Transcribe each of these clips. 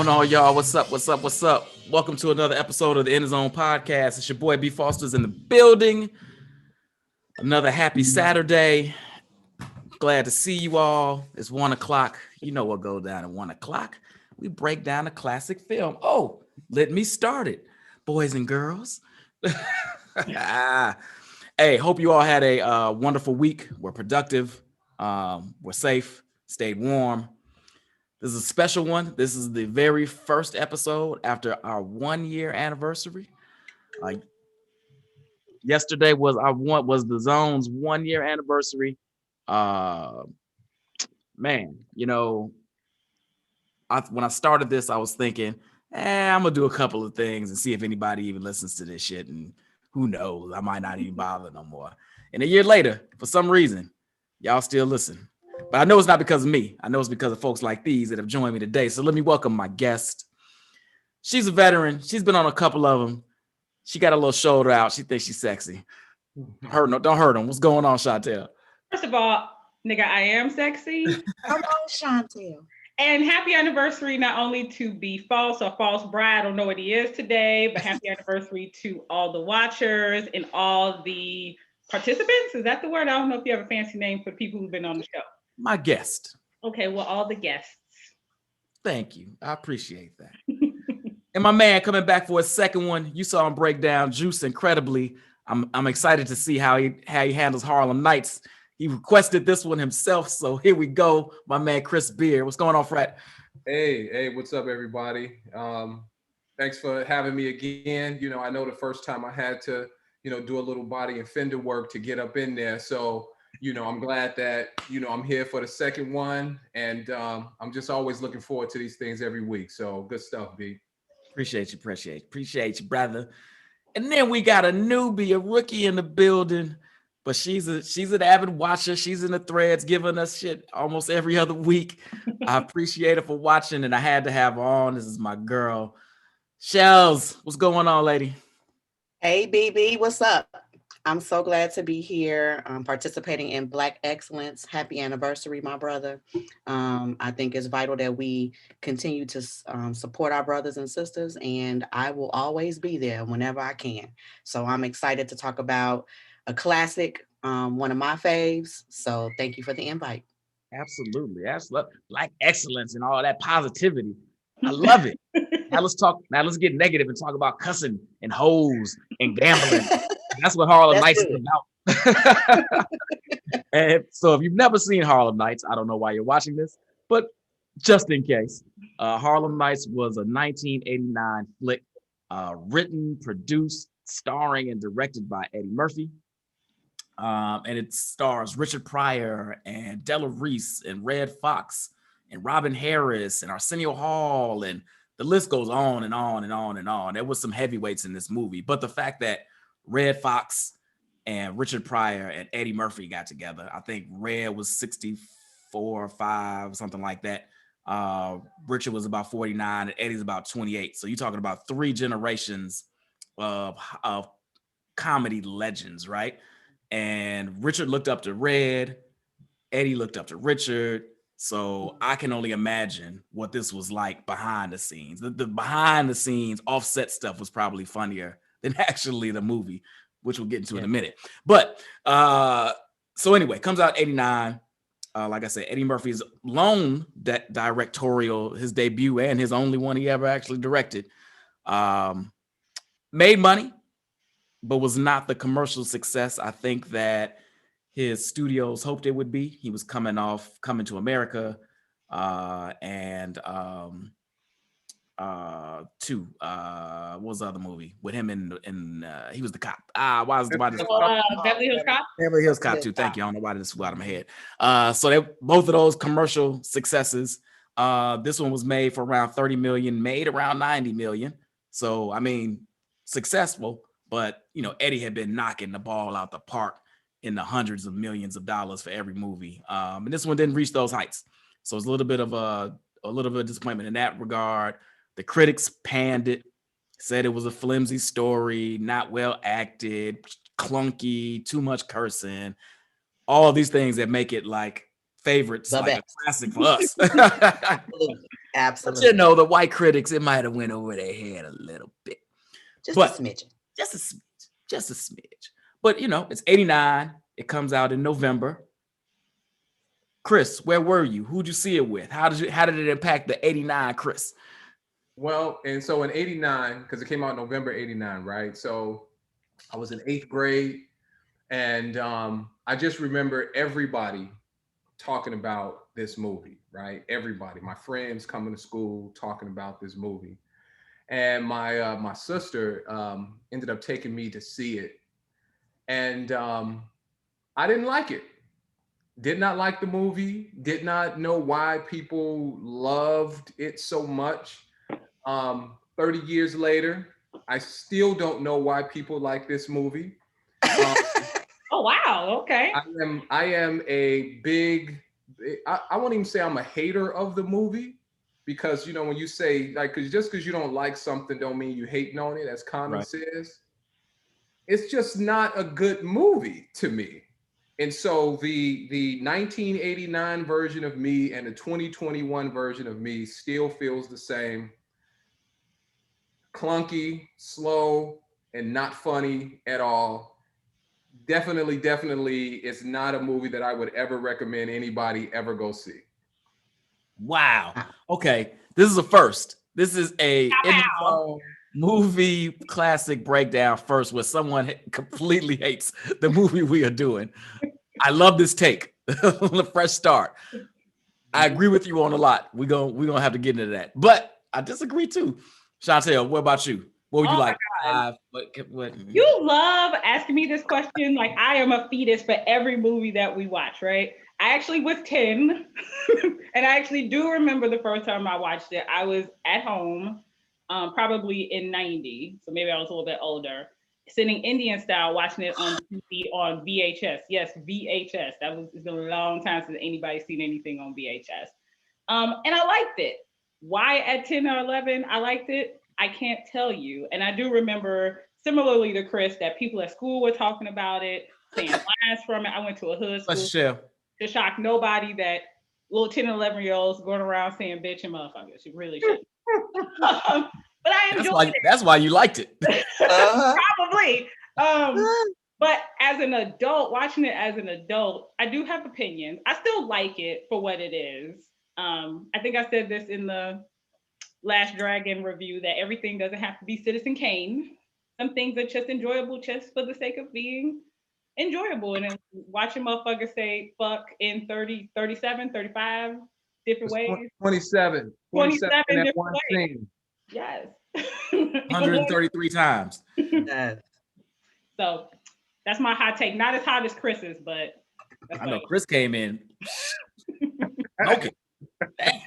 going on, y'all? What's up? What's up? What's up? Welcome to another episode of the End Zone Podcast. It's your boy B Foster's in the building. Another happy Saturday. Glad to see you all. It's 1 o'clock. You know what goes down at 1 o'clock. We break down a classic film. Oh, let me start it, boys and girls. Hey, hope you all had a wonderful week. We're productive. We're safe. Stayed warm. This is a special one. This is the very first episode after our 1 year anniversary. Yesterday was the Zone's 1 year anniversary. Man, you know, when I started this, I was thinking, I'm gonna do a couple of things and see if anybody even listens to this shit. And who knows, I might not even bother no more. And a year later, for some reason, y'all still listen. But I know it's not because of me. I know it's because of folks like these that have joined me today. So let me welcome my guest. She's a veteran. She's been on a couple of them. She got a little shoulder out. She thinks she's sexy. Don't hurt him. What's going on, Chantel? First of all, nigga, I am sexy. Come on, Chantel. And happy anniversary, not only to be false or false bride, I don't know what he is today, but happy anniversary to all the watchers and all the participants. Is that the word? I don't know if you have a fancy name for people who've been on the show. My guest. Okay, well, all the guests. Thank you. I appreciate that. And my man coming back for a second one. You saw him break down Juice incredibly. I'm excited to see how he handles Harlem Nights. He requested this one himself, so here we go. My man Chris Beard. What's going on, Fred? Hey, what's up, everybody? Thanks for having me again. You know, I know the first time I had to, do a little body and fender work to get up in there. So, I'm glad that, I'm here for the second one. And I'm just always looking forward to these things every week. So good stuff, B. Appreciate you, brother. And then we got a newbie, a rookie in the building. But she's an avid watcher. She's in the threads giving us shit almost every other week. I appreciate her for watching, and I had to have her on. This is my girl, Shells. What's going on, lady? Hey, BB, what's up? I'm so glad to be here participating in Black Excellence. Happy anniversary, my brother. I think it's vital that we continue to support our brothers and sisters, and I will always be there whenever I can. So I'm excited to talk about a classic, one of my faves. So thank you for the invite. Absolutely. Black excellence and all that positivity. I love it. Now let's get negative and talk about cussing and hoes and gambling. That's what Harlem Nights is about. And so if you've never seen Harlem Nights, I don't know why you're watching this, but just in case, Harlem Nights was a 1989 flick, written, produced, starring, and directed by Eddie Murphy. And it stars Richard Pryor and Della Reese and Redd Foxx and Robin Harris and Arsenio Hall, and the list goes on and on and on and on. There was some heavyweights in this movie, but the fact that Redd Foxx and Richard Pryor and Eddie Murphy got together, I think Redd was 64 or 5, something like that. Richard was about 49 and Eddie's about 28. So you're talking about 3 generations of comedy legends, right? And Richard looked up to Redd, Eddie looked up to Richard. So I can only imagine what this was like behind the scenes. The behind the scenes offset stuff was probably funnier than actually the movie, which we'll get into in a minute. But so anyway, comes out 89. Like I said, Eddie Murphy's lone directorial, his debut and his only one he ever actually directed. Made money, but was not the commercial success I think that his studios hoped it would be. He was coming to America, and what was the other movie with him in he was the cop. Beverly Hills Cop? Beverly Hills Cop 2. Thank you. I don't know why this flew out of my head. So they both of those commercial successes. This one was made for around 30 million, made around 90 million. So I mean, successful, but Eddie had been knocking the ball out the park in the hundreds of millions of dollars for every movie. And this one didn't reach those heights. So it's a little bit of a disappointment in that regard. The critics panned it, said it was a flimsy story, not well acted, clunky, too much cursing, all these things that make it like favorites, like a classic for us. Absolutely. the white critics, it might have went over their head a little bit. Just But a smidgen. just a smidge, just a smidge. But it's 89. It comes out in November. Chris, where were you? Who'd you see it with? How did it impact the 89 Chris? Well, and so in 89, because it came out in November 89, right? So I was in 8th grade, and I just remember everybody talking about this movie, right? Everybody, my friends coming to school talking about this movie. And my sister ended up taking me to see it. And I didn't like it. Did not like the movie. Did not know why people loved it so much. 30 years later, I still don't know why people like this movie. Oh wow, okay. I am a big, I won't even say I'm a hater of the movie, because when you say like, because you don't like something don't mean you hating on it, as Common says. It's just not a good movie to me. And so the 1989 version of me and the 2021 version of me still feels the same. Clunky, slow, and not funny at all. Definitely it's not a movie that I would ever recommend anybody ever go see. Wow. Okay. This is a first. This is a Wow. movie classic breakdown first, where someone completely hates the movie we are doing. I love this take. The fresh start. I agree with you on a lot. We're gonna have to get into that. But I disagree too. Chantel, what about you? What would you like? What? You love asking me this question. Like, I am a fetus for every movie that we watch, right? I actually was 10, and I actually do remember the first time I watched it. I was at home, probably in 90, so maybe I was a little bit older, sitting Indian style, watching it on TV on VHS. Yes, VHS. It's been a long time since anybody's seen anything on VHS. And I liked it. Why at 10 or 11 I liked it, I can't tell you. And I do remember, similarly to Chris, that people at school were talking about it, saying lines from it. I went to a hood school. To shock nobody, that little 10 and 11-year-olds going around saying bitch and motherfuckers. You really should. But I enjoyed it. That's why you liked it. Probably. But as an adult, watching it as an adult, I do have opinions. I still like it for what it is. I think I said this in the Last Dragon review, that everything doesn't have to be Citizen Kane. Some things are just enjoyable just for the sake of being enjoyable. And then watching motherfuckers say fuck in 30, 37, 35 different ways. 27 different one ways. Scene. Yes. 133 times. Yes. So that's my hot take. Not as hot as Chris's, but I know Chris came in. Okay. Damn.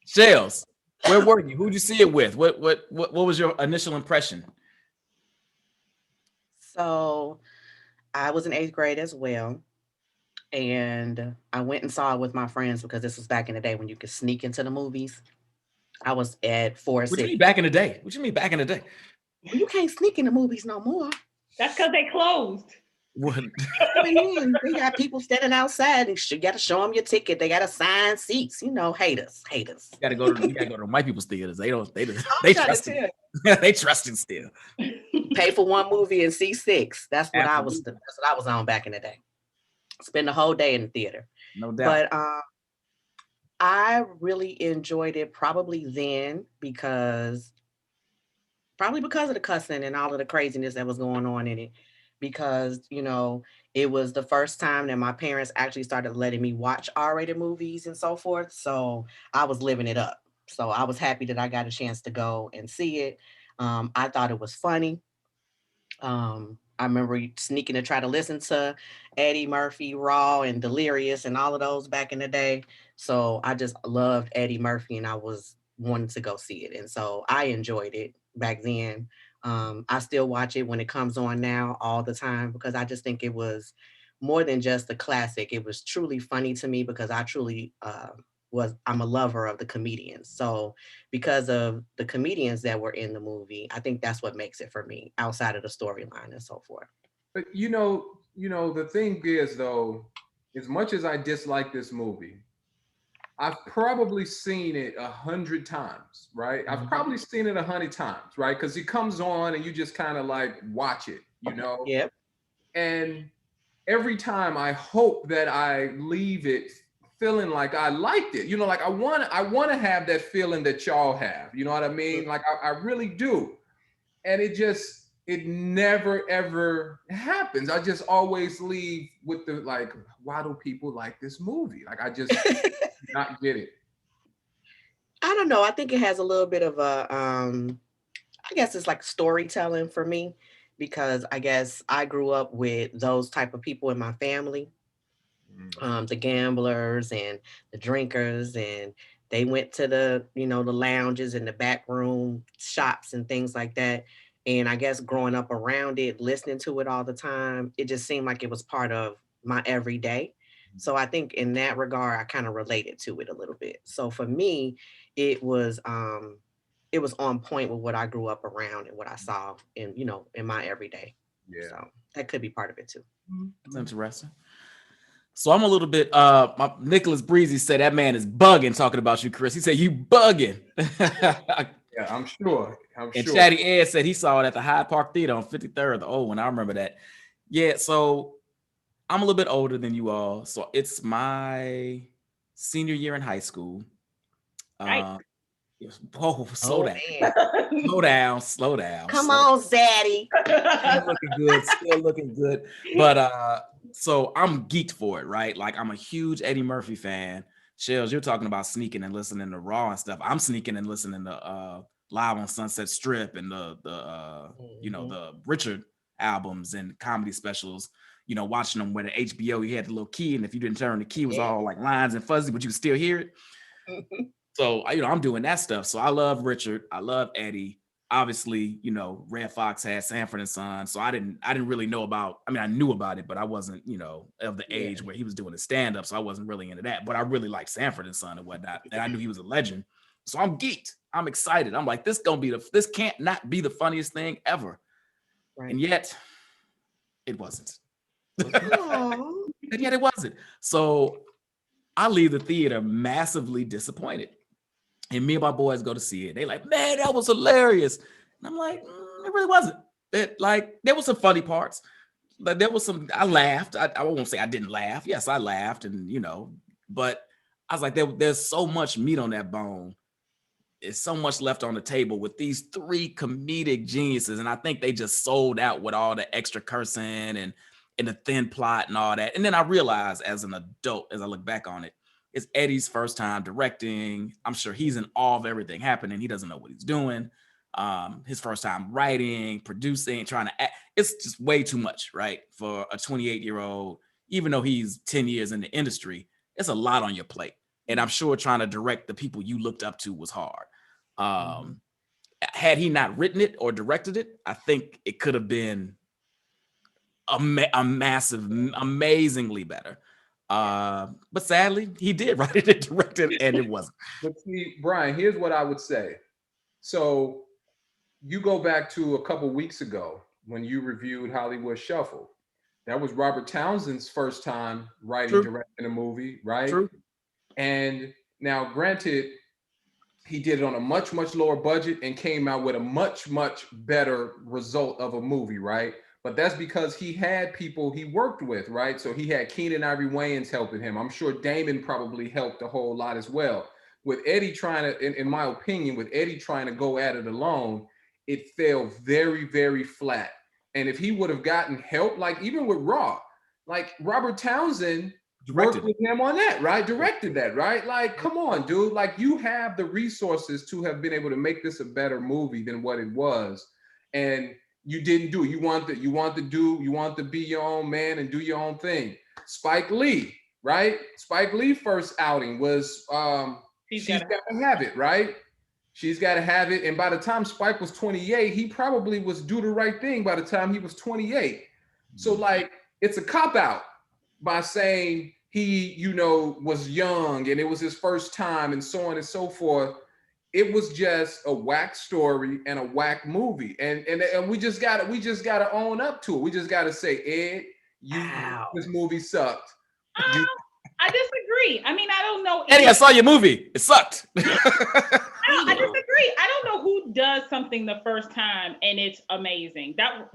Shells, where were you? Who'd you see it with? What was your initial impression? So I was in 8th grade as well. And I went and saw it with my friends, because this was back in the day when you could sneak into the movies. I was at 4 What do you mean back in the day? What you mean back in the day? Well, you can't sneak in the movies no more. That's because they closed. What? They got people standing outside, and you got to show them your ticket. They got assigned seats. Haters. You gotta go to white people's theaters. They trust it. They trust it still. Pay for one movie and see 6. That's what I was on back in the day. Spend the whole day in the theater. No doubt. But I really enjoyed it probably then, because of the cussing and all of the craziness that was going on in it. Because, it was the first time that my parents actually started letting me watch R-rated movies and so forth. So I was living it up. So I was happy that I got a chance to go and see it. I thought it was funny. I remember sneaking to try to listen to Eddie Murphy, Raw, and Delirious, and all of those back in the day. So I just loved Eddie Murphy, and I was wanting to go see it. And so I enjoyed it back then. I still watch it when it comes on now all the time, because I just think it was more than just a classic. It was truly funny to me, because I truly I'm a lover of the comedians. So because of the comedians that were in the movie, I think that's what makes it for me, outside of the storyline and so forth. But the thing is, though, as much as I dislike this movie, I've probably seen it 100 times, right? I've probably seen it 100 times, right? Because it comes on and you just kind of like watch it, you know? Yep. And every time I hope that I leave it feeling like I liked it. You know, like I want to have that feeling that y'all have. You know what I mean? Like I really do. And it never ever happens. I just always leave with the like, why do people like this movie? Like I just not get it. I don't know. I think it has a little bit of a I guess it's like storytelling for me because I guess I grew up with those type of people in my family, the gamblers and the drinkers, and they went to the, you know, the lounges and the back room shops and things like that. And I guess growing up around it, listening to it all the time, it just seemed like it was part of my everyday. So I think in that regard, I kind of related to it a little bit. So for me, it was um it was on point with what I grew up around and what I saw in, you know, in my everyday. Yeah. So that could be part of it too. That's interesting. So I'm a little bit my Nicholas Breezy said that man is bugging talking about you, Chris. He said you bugging. Yeah, I'm sure. And Chatty Ed said he saw it at the Hyde Park Theater on 53rd. Oh, and I remember that. Yeah, so I'm a little bit older than you all. So it's my senior year in high school. Right. Whoa, slow down. Man. Slow down. Come on, Zaddy. Still looking good. But so I'm geeked for it, right? Like I'm a huge Eddie Murphy fan. Shells, you're talking about sneaking and listening to Raw and stuff. I'm sneaking and listening to Live on Sunset Strip and the you know, the Richard albums and comedy specials, you know, watching them with the HBO, you had the little key, and if you didn't turn the key, it was all like lines and fuzzy, but you could still hear it. So, you know, I'm doing that stuff. So I love Richard. I love Eddie. Obviously, you know, Redd Foxx had Sanford and Son. So I didn't really know about, I mean, I knew about it, but I wasn't, you know, of the age where he was doing his stand-up. So I wasn't really into that. But I really liked Sanford and Son and whatnot. And I knew he was a legend. So I'm geeked. I'm excited. I'm like, this can't not be the funniest thing ever. Right. And yet it wasn't. Aw. And yet it wasn't. So I leave the theater massively disappointed. And me and my boys go to see it. They like, man, that was hilarious. And I'm like, it really wasn't. There was some funny parts. But there was some, I laughed. I won't say I didn't laugh. Yes, I laughed, and you know, but I was like, there's so much meat on that bone. There's so much left on the table with these three comedic geniuses. And I think they just sold out with all the extra cursing and the thin plot and all that. And then I realized as an adult, as I look back on it, it's Eddie's first time directing. I'm sure he's in awe of everything happening. He doesn't know what he's doing. His first time writing, producing, trying to act. It's just way too much, right? For a 28-year-old, even though he's 10 years in the industry, it's a lot on your plate. And I'm sure trying to direct the people you looked up to was hard. Had he not written it or directed it, I think it could have been a massive, amazingly better. But sadly, he did write it and direct it, and it wasn't. But see, Brian, here's what I would say. So you go back to a couple weeks ago when you reviewed Hollywood Shuffle. That was Robert Townsend's first time writing, directing a movie, right? True. And now, granted, he did it on a much, much lower budget and came out with a much, much better result of a movie, right? But that's because he had people he worked with, right? So he had Keenan Ivory Wayans helping him. I'm sure Damon probably helped a whole lot as well. With Eddie trying to, in my opinion, with Eddie trying to go at it alone, it fell very, very flat. And if he would have gotten help, like even with Raw, like Robert Townsend worked with him on that, right? Directed that, right? Like, come on, dude. Like, you have the resources to have been able to make this a better movie than what it was. And you didn't do it. You want to be your own man and do your own thing. Spike Lee, right? Spike Lee first outing was She's Gotta Have It, right? She's Gotta Have It. And by the time Spike was 28, he probably was Do the Right Thing by the time he was 28. So like, it's a cop-out by saying he, you know, was young and it was his first time and so on and so forth. It was just a whack story and a whack movie. And we just gotta own up to it. We just gotta say, Ed, this movie sucked. I disagree. I mean, I don't know. Eddie, I saw your movie. It sucked. I disagree. I don't know who does something the first time and it's amazing. That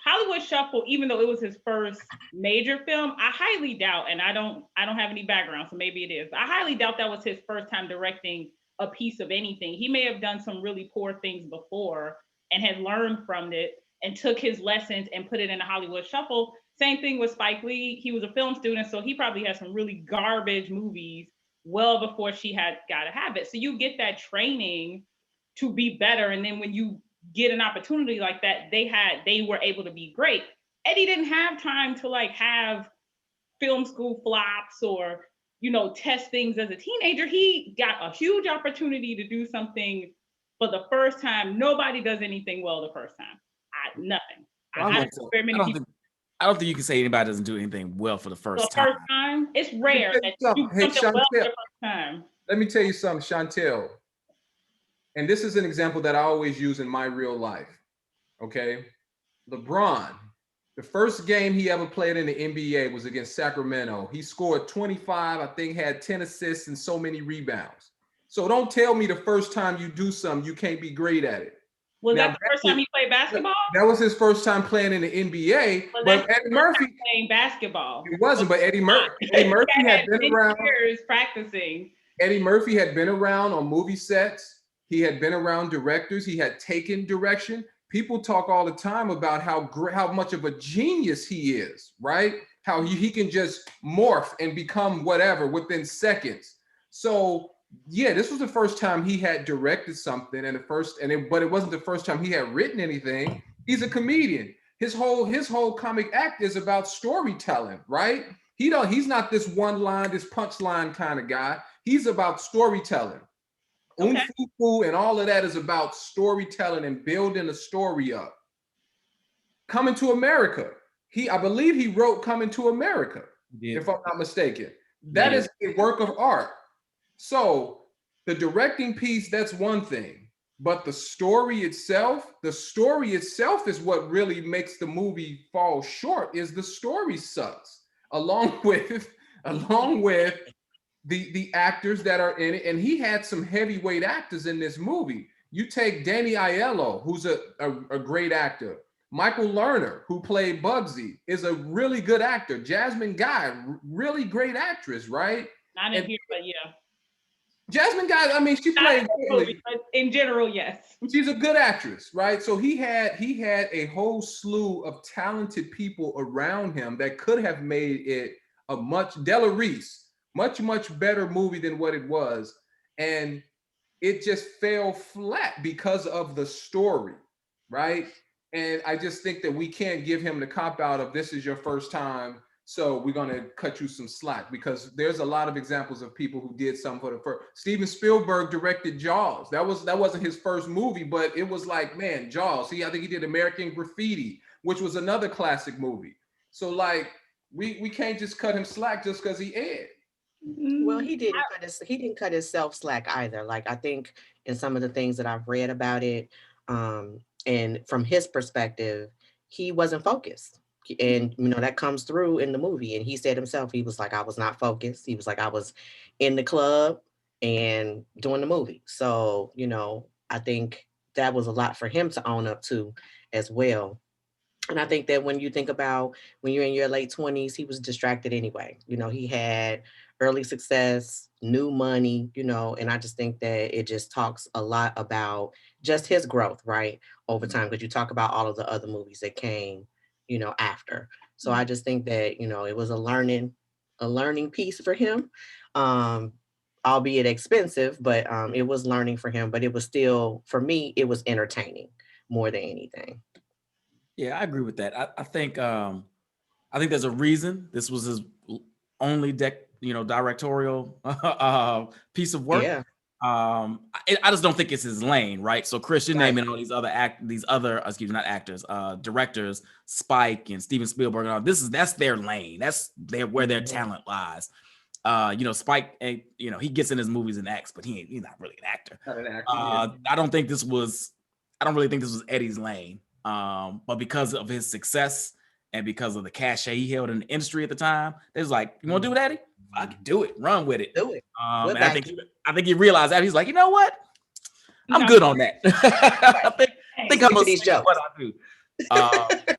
Hollywood Shuffle, even though it was his first major film, I highly doubt, and I don't have any background, so maybe it is. I highly doubt that was his first time directing a piece of anything. He may have done some really poor things before and had learned from it and took his lessons and put it in a Hollywood Shuffle. Same thing with Spike Lee. He was a film student, so he probably had some really garbage movies well before she had got a habit. So you get that training to be better. And then when you get an opportunity like that, they were able to be great. Eddie didn't have time to like have film school flops or, test things as a teenager. He got a huge opportunity to do something for the first time. Nobody does anything well the first time. Nothing. I don't think you can say anybody doesn't do anything well for the first time. It's rare that you do something well for the first time. Let me tell you something, Chantel. And this is an example that I always use in my real life. Okay. LeBron, the first game he ever played in the NBA was against Sacramento. He scored 25, I think had 10 assists and so many rebounds. So don't tell me the first time you do something, you can't be great at it. Was that the first time he played basketball? That was his first time playing in the NBA. But Eddie Murphy playing basketball. It wasn't, but Eddie Murphy had been around. Years practicing. Eddie Murphy had been around on movie sets. He had been around directors. He had taken direction. People talk all the time about how much of a genius he is, right? How he can just morph and become whatever within seconds. So yeah, this was the first time he had directed something, but it wasn't the first time he had written anything. He's a comedian. His whole comic act is about storytelling, right? He's not this one line, this punchline kind of guy. He's about storytelling. Okay. Umfufu and all of that is about storytelling and building a story up. Coming to America. I believe he wrote Coming to America, if I'm not mistaken. That is a work of art. So the directing piece, that's one thing, but the story itself is what really makes the movie fall short. Is the story sucks, along with the actors that are in it. And he had some heavyweight actors in this movie. You take Danny Aiello, who's a great actor. Michael Lerner, who played Bugsy, is a really good actor. Jasmine Guy, really great actress, right? I didn't hear, but yeah. Jasmine Guy, I mean, she played in general, yes. She's a good actress, right? So he had a whole slew of talented people around him that could have made it a much better movie than what it was. And it just fell flat because of the story, right? And I just think that we can't give him the cop out of this is your first time, so we're going to cut you some slack, because there's a lot of examples of people who did something for the first. Steven Spielberg directed Jaws. That wasn't his first movie, but it was like, man, Jaws. I think he did American Graffiti, which was another classic movie. So like, we can't just cut him slack just because he aired. Well, he didn't cut himself slack either. Like, I think in some of the things that I've read about it, and from his perspective, he wasn't focused. And, that comes through in the movie. And he said himself, he was like, I was not focused. He was like, I was in the club and doing the movie. So, I think that was a lot for him to own up to as well. And I think that when you think about when you're in your late 20s, he was distracted anyway. He had early success, new money, and I just think that it just talks a lot about just his growth, right, over time, because you talk about all of the other movies that came, after. So I just think that, it was a learning piece for him, albeit expensive, but it was learning for him, but it was still, for me, it was entertaining more than anything. Yeah, I agree with that. I think there's a reason this was his only directorial piece of work. Yeah. I just don't think it's his lane, right? So Chris, you're naming all these directors, Spike and Steven Spielberg, and all that's their lane. That's where their talent lies. Spike, he gets in his movies and acts, but he's not really an actor. Not an actor. I don't really think this was Eddie's lane. But because of his success and because of the cachet he held in the industry at the time, they was like, "You want to do it, Eddie? I can do it. Run with it." Do it. And I think he realized that he's like, you know what? I'm No. good on that. I think I'm gonna these stick with jokes. what I do.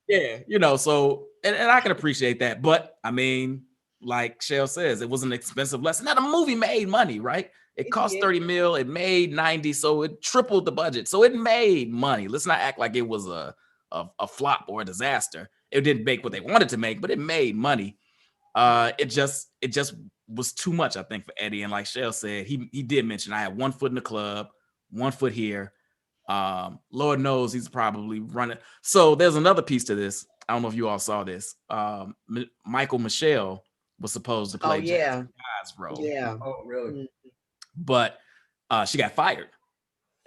Yeah, you know. So and I can appreciate that, but I mean, like Shell says, it was an expensive lesson. Now the movie made money, right? It cost 30 mil, it made 90, so it tripled the budget. So it made money. Let's not act like it was a flop or a disaster. It didn't make what they wanted to make, but it made money. It just was too much, I think, for Eddie. And like Shell said, he did mention I had 1 foot in the club, 1 foot here. Lord knows he's probably running. So there's another piece to this. I don't know if you all saw this. Michael Michelle was supposed to play Jackson Guy's role. Yeah. Oh, really? But she got fired.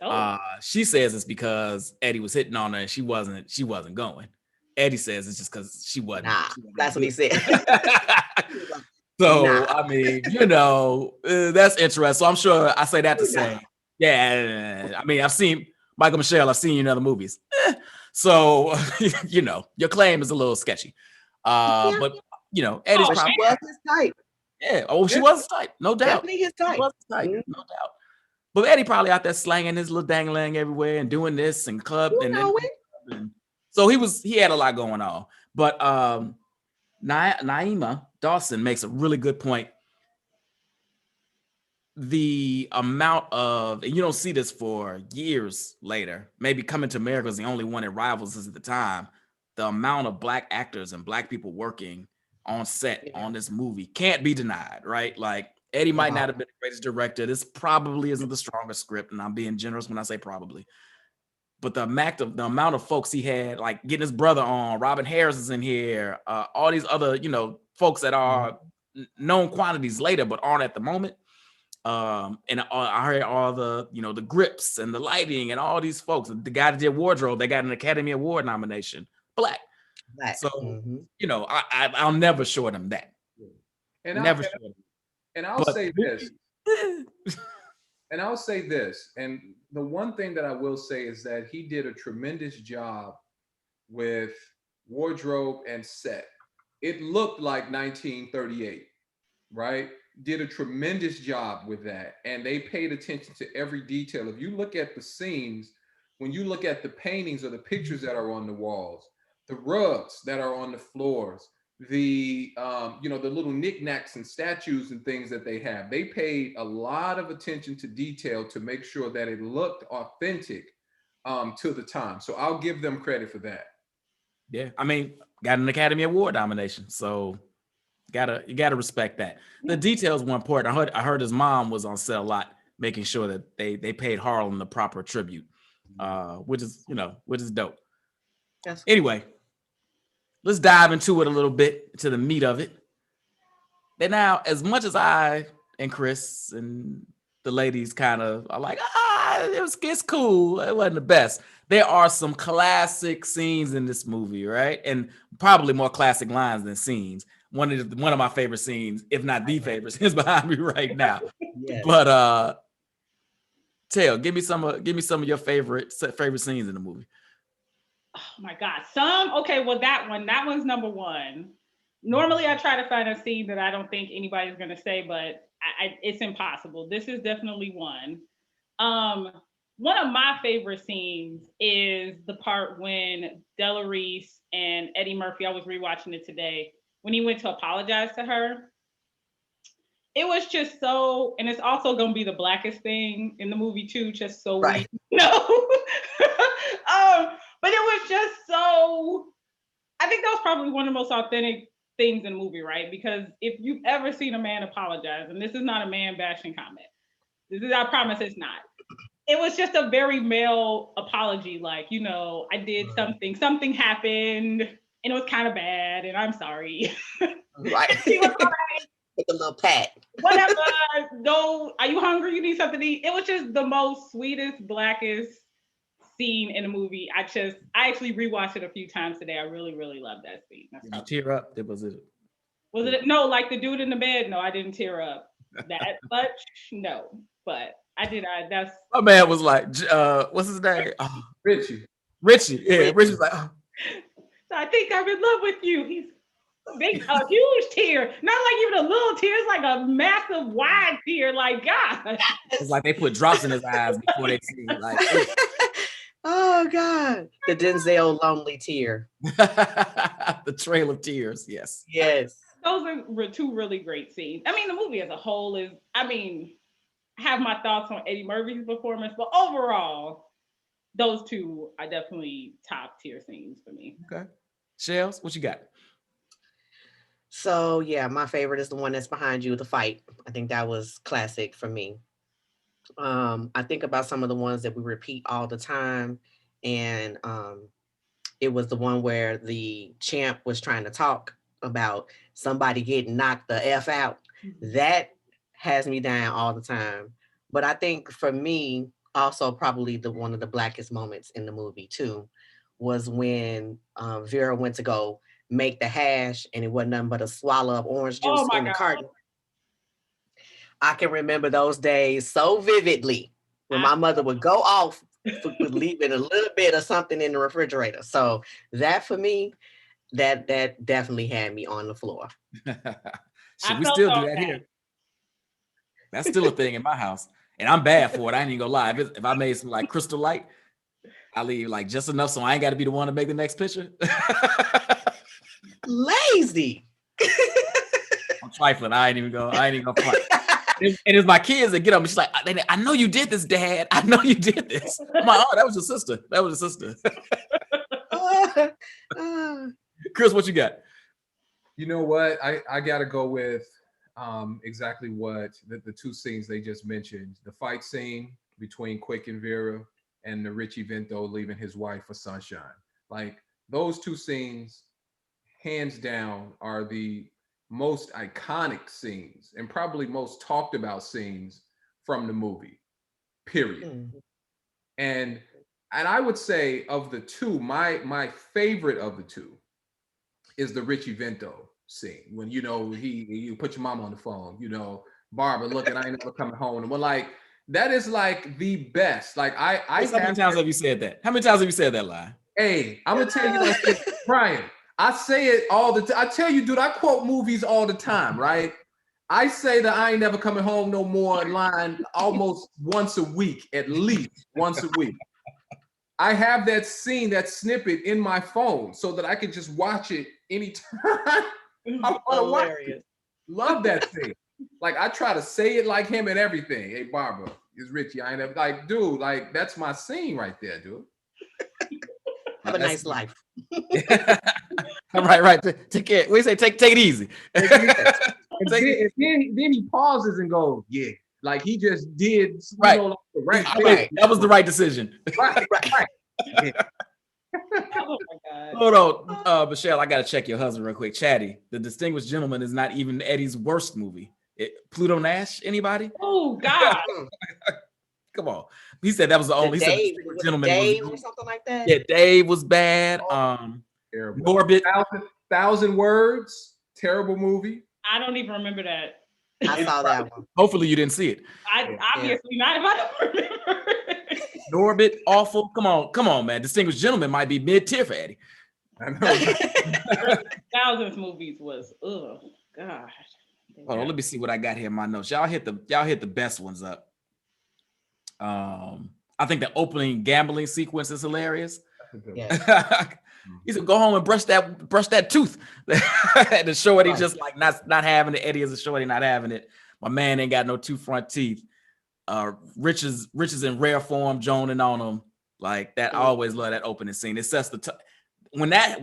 Oh. She says it's because Eddie was hitting on her and she wasn't going. Eddie says it's just because she wasn't. Nah, that's what he said. So I mean, you know, that's interesting. So I'm sure I say that to say, yeah. I mean, I've seen Michael Michelle. I've seen you in other movies. So you know, your claim is a little sketchy. But you know, Eddie's probably was his type. Yeah. Oh, she was his type, no doubt. Definitely his type. She was his type, no doubt. But Eddie probably out there slanging his little dangling everywhere and doing this and club and so he had a lot going on. But Naima Dawson makes a really good point. The amount of, and you don't see this for years later, maybe Coming to America is the only one that rivals this at the time. The amount of Black actors and Black people working on set on this movie can't be denied, right? Like Eddie might not have been the greatest director. This probably isn't the strongest script, and I'm being generous when I say probably. But the amount of folks he had, like getting his brother on, Robin Harris is in here, all these other, you know, folks that are known quantities later, but aren't at the moment. And I heard all the, you know, the grips and the lighting and all these folks. The guy that did wardrobe, they got an Academy Award nomination, Black. So, you know, I'll never short him that. And Never short him. And I'll say this. And I'll say this. And the one thing that I will say is that he did a tremendous job with wardrobe and set. It looked like 1938, right? Did a tremendous job with that. And they paid attention to every detail. If you look at the scenes, when you look at the paintings or the pictures that are on the walls, the rugs that are on the floors, the you know, the little knickknacks and statues and things that they have, they paid a lot of attention to detail to make sure that it looked authentic to the time. So I'll give them credit for that. Yeah, I mean, got an Academy Award nomination, so you gotta respect that. The details were important. I heard his mom was on set a lot, making sure that they paid Harlem the proper tribute, which is dope. Anyway, let's dive into it a little bit, to the meat of it. And now, as much as I and Chris and the ladies kind of are like, it's cool, it wasn't the best, there are some classic scenes in this movie, right? And probably more classic lines than scenes. One of my favorite scenes, if not the favorite, is behind me right now. Yes. But Tail, give me some of your favorite scenes in the movie. Oh my God. Well, that one's number one. Normally I try to find a scene that I don't think anybody's going to say, but it's impossible. This is definitely one. One of my favorite scenes is the part when Della Reese and Eddie Murphy, I was rewatching it today, when he went to apologize to her. It was just so, and it's also going to be the blackest thing in the movie too, just so right. But it was just so, I think that was probably one of the most authentic things in the movie, right? Because if you've ever seen a man apologize, and this is not a man bashing comment, I promise it's not. It was just a very male apology, like, you know, I did something happened, and it was kind of bad, and I'm sorry. Right. He was like, with a little pat. Whatever, go, are you hungry? You need something to eat? It was just the most sweetest, blackest scene in the movie. I actually rewatched it a few times today. I really, really love that scene. Did you tear up? Was it? No, like the dude in the bed? No, I didn't tear up that much. No, but I did. That's my man was like, what's his name? Richie. Yeah, Richie was like, So I think I'm in love with you. He's a huge tear, not like even a little tear. It's like a massive wide tear. Like God, It's like they put drops in his eyes before they see. Like, Oh God, the Denzel lonely tear. the trail of tears. Yes. Yes. those are two really great scenes. I mean, the movie as a whole is. I mean, I have my thoughts on Eddie Murphy's performance, but overall, those two are definitely top tier scenes for me. Okay. Shells, what you got? So yeah, my favorite is the one that's behind you, the fight. I think that was classic for me. I think about some of the ones that we repeat all the time, and it was the one where the champ was trying to talk about somebody getting knocked the F out. That has me down all the time. But I think for me, also probably the one of the blackest moments in the movie too, was when Vera went to go make the hash and it wasn't nothing but a swallow of orange juice Oh my in the God. carton. I can remember those days so vividly when my mother would go off for leaving a little bit of something in the refrigerator. So that for me, that definitely had me on the floor. Should we felt still all do that that. here? That's still a thing in my house. And I'm bad for it. I ain't even gonna lie. If I made some like Crystal Light, I leave like just enough so I ain't got to be the one to make the next picture. Lazy. I'm trifling. I ain't even gonna front. And it's my kids that get up and she's like, I know you did this, Dad. I know you did this. I'm like, oh, that was your sister. That was your sister. Chris, what you got? You know what? I got to go with exactly what the two scenes they just mentioned. The fight scene between Quick and Vera and the Richie Vento leaving his wife for Sunshine. Like those two scenes, hands down, are the most iconic scenes and probably most talked about scenes from the movie, period. And I would say of the two, my favorite of the two is the Richie Vento scene when you put your mom on the phone, Barbara, look, I ain't never coming home. And we're like, that is like the best. Like how many times have you said that? How many times have you said that lie? Hey, I'm gonna tell you like this, Brian. I say it all the time. I tell you, dude, I quote movies all the time, right? I say that I ain't never coming home no more line almost once a week, at least once a week. I have that scene, that snippet in my phone so that I can just watch it anytime I want to watch it. Love that thing. Like I try to say it like him and everything. Hey, Barbara, it's Richie. I ain't ever like, dude, like that's my scene right there, dude. Have a nice life. Right. Take care. We say take it easy. And then he pauses and goes, yeah, like he just did right. Like the right thing. That was the right decision. Right. Oh my God. Hold on, Michelle, I gotta check your husband real quick. Chatty, The Distinguished Gentleman is not even Eddie's worst movie. Pluto Nash, anybody? Oh God. Come on. He said that was the only Dave, Gentleman Dave or something like that. Yeah, Dave was bad. Norbit. 1,000 Words, terrible movie. I don't even remember that. I saw that one. Hopefully you didn't see it. Obviously not if I don't remember. Norbit, awful. Come on, man. Distinguished Gentleman might be mid-tier for Eddie. I know. Thousands movies was God. Hold on, let me see what I got here in my notes. Y'all hit the best ones up. I think the opening gambling sequence is hilarious. Yeah. He said, "Go home and brush that tooth." And the shorty just like not having it. Eddie is a shorty not having it. My man ain't got no two front teeth. Rich is in rare form, joning on him like that. I always love that opening scene. It sets the when I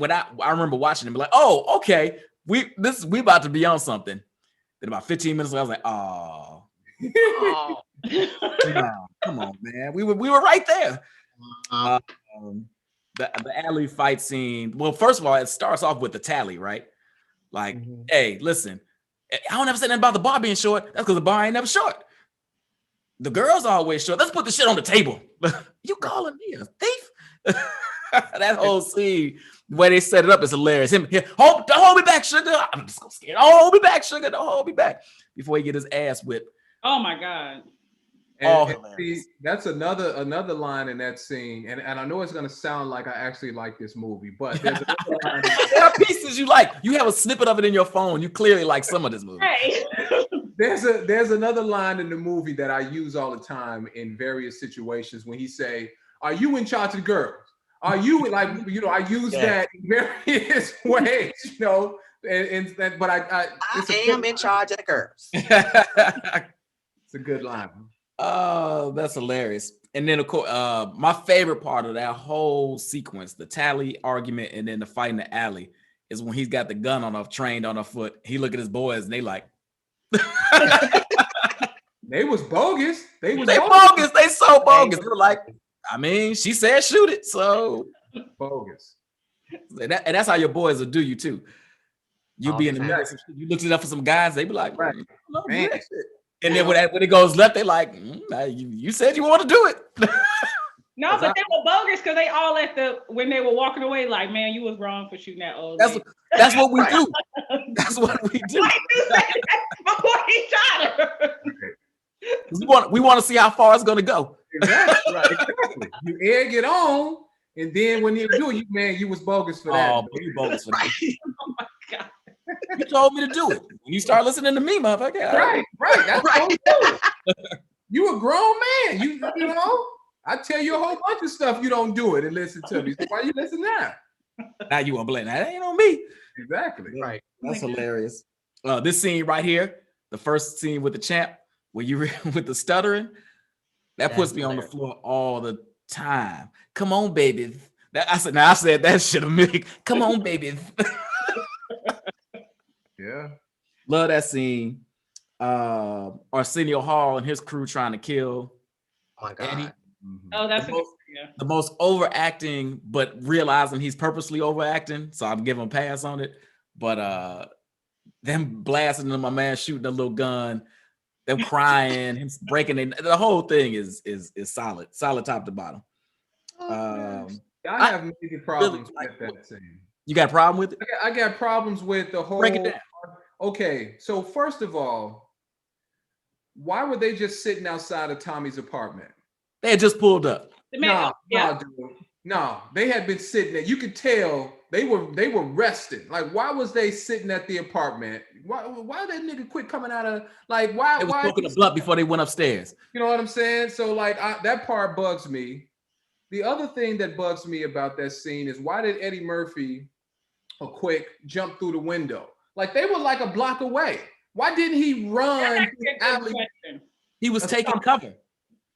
remember watching it, be like, oh, okay, we about to be on something. Then about 15 minutes later, I was like, oh, no, come on, man, we were right there. The alley fight scene. Well, first of all, it starts off with the tally, right? Like, hey, listen, I don't ever say nothing about the bar being short. That's because the bar ain't never short. The girls are always short. Let's put the shit on the table. You calling me a thief? That whole scene, the way they set it up is hilarious. Him here, don't hold me back, sugar. I'm just so scared. Don't hold me back, sugar. Don't hold me back. Before he get his ass whipped. Oh my God. All And hilarious. see, that's another line in that scene, and I know it's gonna sound like I actually like this movie, but there's another line. There are pieces you like. You have a snippet of it in your phone. You clearly like some of this movie. Right. There's another line in the movie that I use all the time in various situations when he say, "Are you in charge of the girls? Are you like I use that in various ways, but I it's I am in charge of the girls. it's a good line. Oh, that's hilarious. And then of course, my favorite part of that whole sequence, the tally argument, and then the fight in the alley, is when he's got the gun on her, trained on her foot. He look at his boys and they like, They was bogus. They bogus. They so bogus. They're like, I mean, she said shoot it, so bogus. and that's how your boys will do you too. You'll be in the middle of some shit. You looked it up for some guys, they be like, Right. Man. And then when it goes left, they like, you said you want to do it. No, but they were bogus because they all when they were walking away, like, man, you was wrong for shooting that old lady. That's what we do. That's what we do. Why you say that before he shot her? We want to see how far it's gonna go. Exactly. Right. Exactly. You egg it on, and then when you do it, you was bogus for that. Oh, you bogus for that. Oh my God. You told me to do it. When you start listening to me, motherfucker. Right. That's what you do. You a grown man. You know. I tell you a whole bunch of stuff. You don't do it and listen to me. So why you listen now? Now you want to blame that? Ain't on me. Exactly. Right. That's hilarious. This scene right here, the first scene with the champ, where you with the stuttering, that puts me on the floor all the time. Come on, baby. I said that shit a million. Come on, baby. Yeah. Love that scene. Arsenio Hall and his crew trying to kill Oh my God. Eddie. Oh, that's The most overacting, but realizing he's purposely overacting. So I'm giving him a pass on it. But them blasting them, my man shooting a little gun, them crying, him breaking it. The whole thing is solid top to bottom. I have major problems with that scene. You got a problem with it? I got problems with the whole. Break it down. Okay, so first of all, why were they just sitting outside of Tommy's apartment? They had just pulled up. No, dude. No, they had been sitting there. You could tell they were resting. Like, why was they sitting at the apartment? Why that nigga quit coming out of why? They was smoking a blunt before they went upstairs. You know what I'm saying? So that part bugs me. The other thing that bugs me about that scene is why did Eddie Murphy a quick jump through the window? Like they were like a block away. Why didn't he run? He was taking cover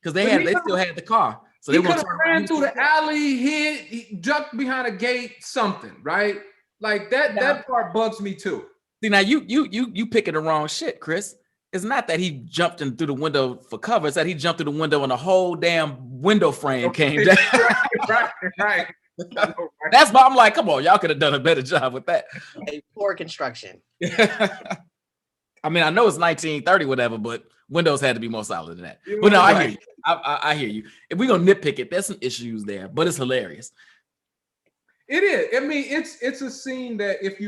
because they still had the car. So they could have ran through the alley, he ducked behind a gate, something, right? Like that part bugs me too. See, now you picking the wrong shit, Chris. It's not that he jumped in through the window for cover. It's that he jumped through the window and the whole damn window frame came down. Right. That's why I'm like, come on, y'all could have done a better job with that. Poor construction. I mean, I know it's 1930, whatever, but windows had to be more solid than that. But no, I hear you. I hear you. If we're gonna nitpick it, there's some issues there, but it's hilarious. It is. I mean, it's a scene that if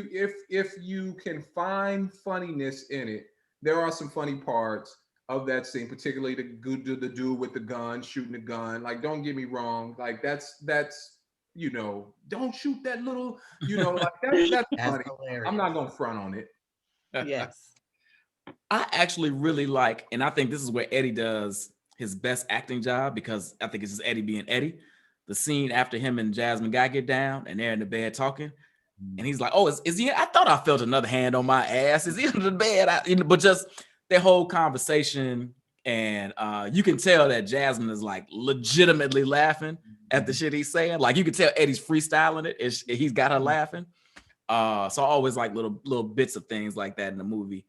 you can find funniness in it, there are some funny parts of that scene, particularly the dude with the gun shooting the gun. Like, don't get me wrong. Like that's don't shoot that little, like that's funny. Hilarious. I'm not gonna front on it. Yes. I actually really like, and I think this is where Eddie does his best acting job because I think it's just Eddie being Eddie. The scene after him and Jasmine Guy get down and they're in the bed talking, and he's like, "Oh, is he? I thought I felt another hand on my ass. Is he under the bed?" But just their whole conversation, and you can tell that Jasmine is like legitimately laughing at the shit he's saying. Like you can tell Eddie's freestyling it. He's got her laughing. So I always like little bits of things like that in the movie.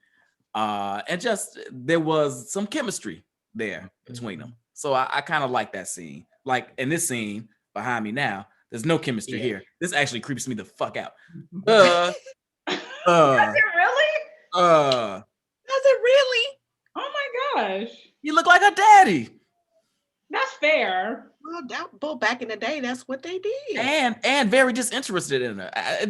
And just there was some chemistry there between them. So I kind of like that scene. Like in this scene behind me now, there's no chemistry here. This actually creeps me the fuck out. Does it really? Does it really? Oh my gosh. You look like a daddy. That's fair. Well, back in the day, that's what they did. And very disinterested in her. I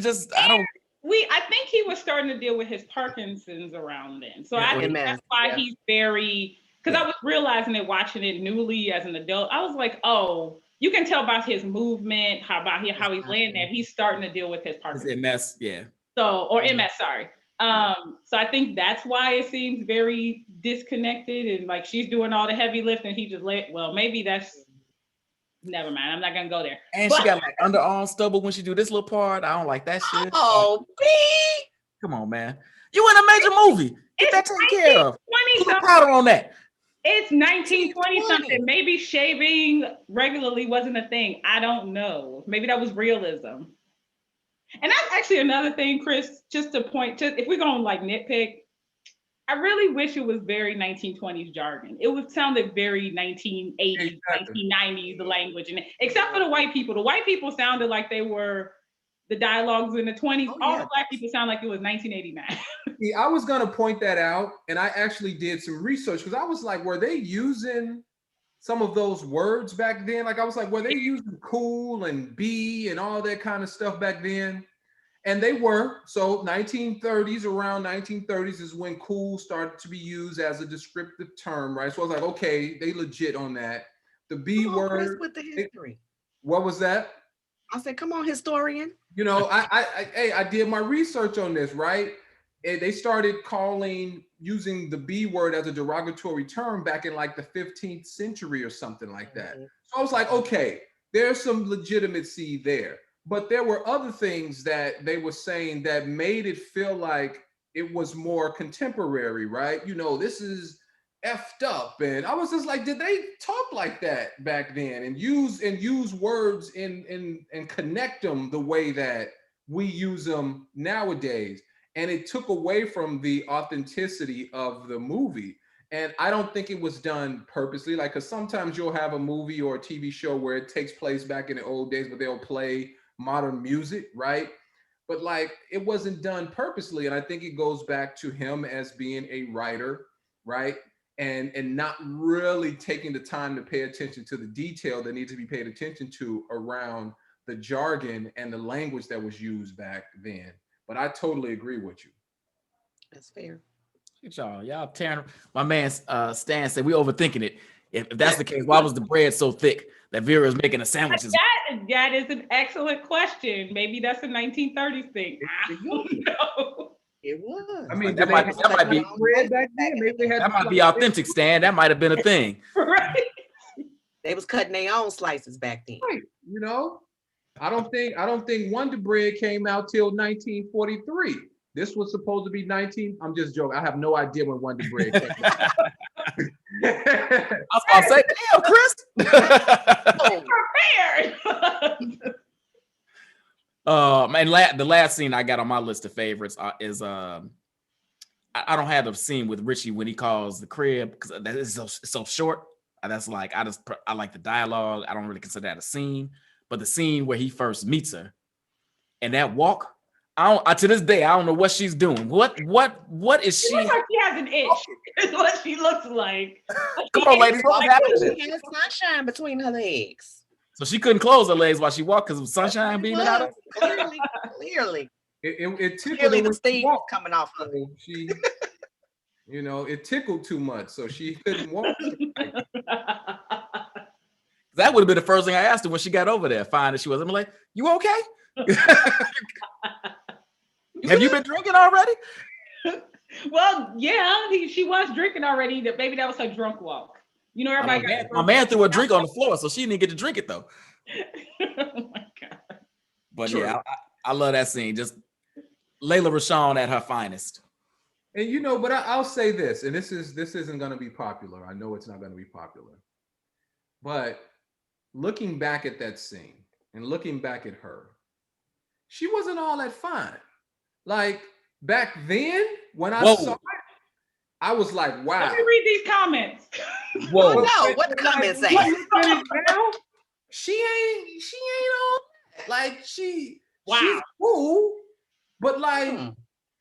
think he was starting to deal with his Parkinson's around then. So I think that's why he's very Because I was realizing it, watching it newly as an adult. I was like, oh, you can tell by his movement, how he's laying there. He's starting to deal with his Parkinson's. MS, yeah. So, or MS, sorry. So I think that's why it seems very disconnected, and like she's doing all the heavy lifting. He just maybe that's, never mind. I'm not gonna go there. And she got like underarm stubble when she do this little part. I don't like that shit. Oh, B. Come on, man. You in a major movie. Get that taken care of. Put the powder on that. It's 1920 something. Maybe shaving regularly wasn't a thing. I don't know. Maybe that was realism. And that's actually another thing, Chris, just to point to, if we're going to like nitpick, I really wish it was very 1920s jargon. It would sounded very 1980s, 1990s, the language, and except for the white people. The white people sounded like they were the dialogues in the 20s. All the black people sound like it was 1989. See, I was gonna point that out, and I actually did some research because I was like, were they using some of those words back then? Like I was like, were they using cool and be and all that kind of stuff back then? And they were. So 1930s, around 1930s is when cool started to be used as a descriptive term, right? So I was like, okay, they legit on that. The B word. With the history. What was that? I said, come on, historian. You know, I did my research on this, right? And they started using the B word as a derogatory term back in like the 15th century or something like that. So I was like, okay, there's some legitimacy there. But there were other things that they were saying that made it feel like it was more contemporary, right? You know, this is effed up. And I was just like, did they talk like that back then and use words and connect them the way that we use them nowadays? And it took away from the authenticity of the movie. And I don't think it was done purposely. Like, because sometimes you'll have a movie or a TV show where it takes place back in the old days, but they'll play modern music, right? But like, it wasn't done purposely. And I think it goes back to him as being a writer, right? And not really taking the time to pay attention to the detail that needs to be paid attention to around the jargon and the language that was used back then. But I totally agree with you. That's fair. Y'all tearing. My man Stan said we overthinking it. If that's the case, why was the bread so thick that Vera is making the sandwiches? That is an excellent question. Maybe that's a 1930s thing. I don't know. It was. I mean, that might be bread back then. Maybe they had that might be authentic, Stan. That might have been a thing. Right. They was cutting their own slices back then. Right. You know, I don't think Wonder Bread came out till 1943. This was supposed to be 19. I'm just joking. I have no idea when Wonder Bread came out. I was gonna say, damn, Chris. Man, the last scene I got on my list of favorites is I don't have the scene with Richie when he calls the crib because that is so short. That's like I like the dialogue. I don't really consider that a scene, but the scene where he first meets her and that walk. To this day, I don't know what she's doing. What is she? She looks like she has an itch. Is what she looks like. Come on, ladies, what's happening? She has sunshine between her legs. So she couldn't close her legs while she walked because of sunshine beaming out of her? Clearly. It tickled Clearly her the steam coming off of her. She, it tickled too much, so she couldn't walk. That would have been the first thing I asked her when she got over there. Fine, that she wasn't. I'm like, you okay? Have you been drinking already? Well, yeah, she was drinking already. Maybe that was her drunk walk. You know, everybody. My man threw a drink on the floor, so she didn't get to drink it though. Oh my God. But sure. Yeah, I love that scene. Just Layla Rashawn at her finest. And but I'll say this, and this isn't going to be popular. I know it's not going to be popular. But looking back at that scene and looking back at her, she wasn't all that fine. Like back then, when I saw it, I was like, wow. Let me read these comments. Whoa. No, what the comments say? She ain't all that. Like she's cool. But like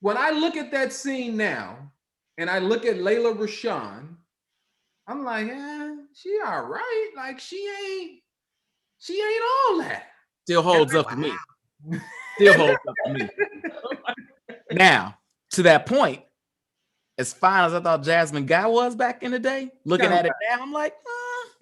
when I look at that scene now and I look at Layla Rashawn, I'm like, she all right. Like she ain't all that. Still holds up to me. Still holds up to me. Now, to that point, as fine as I thought Jasmine Guy was back in the day. Looking Kinda at it now, I'm like,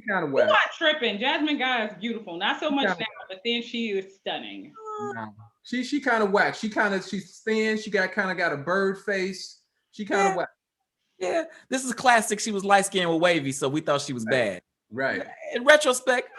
Kind of You're whack. not tripping. Jasmine Guy is beautiful. Not so much Kinda now, but then she is stunning. No. She kind of whack. She's thin. She kind of got a bird face. She kind of Yeah. whack. yeah, this is classic. She was light skinned with wavy, so we thought she was bad. Right. In retrospect,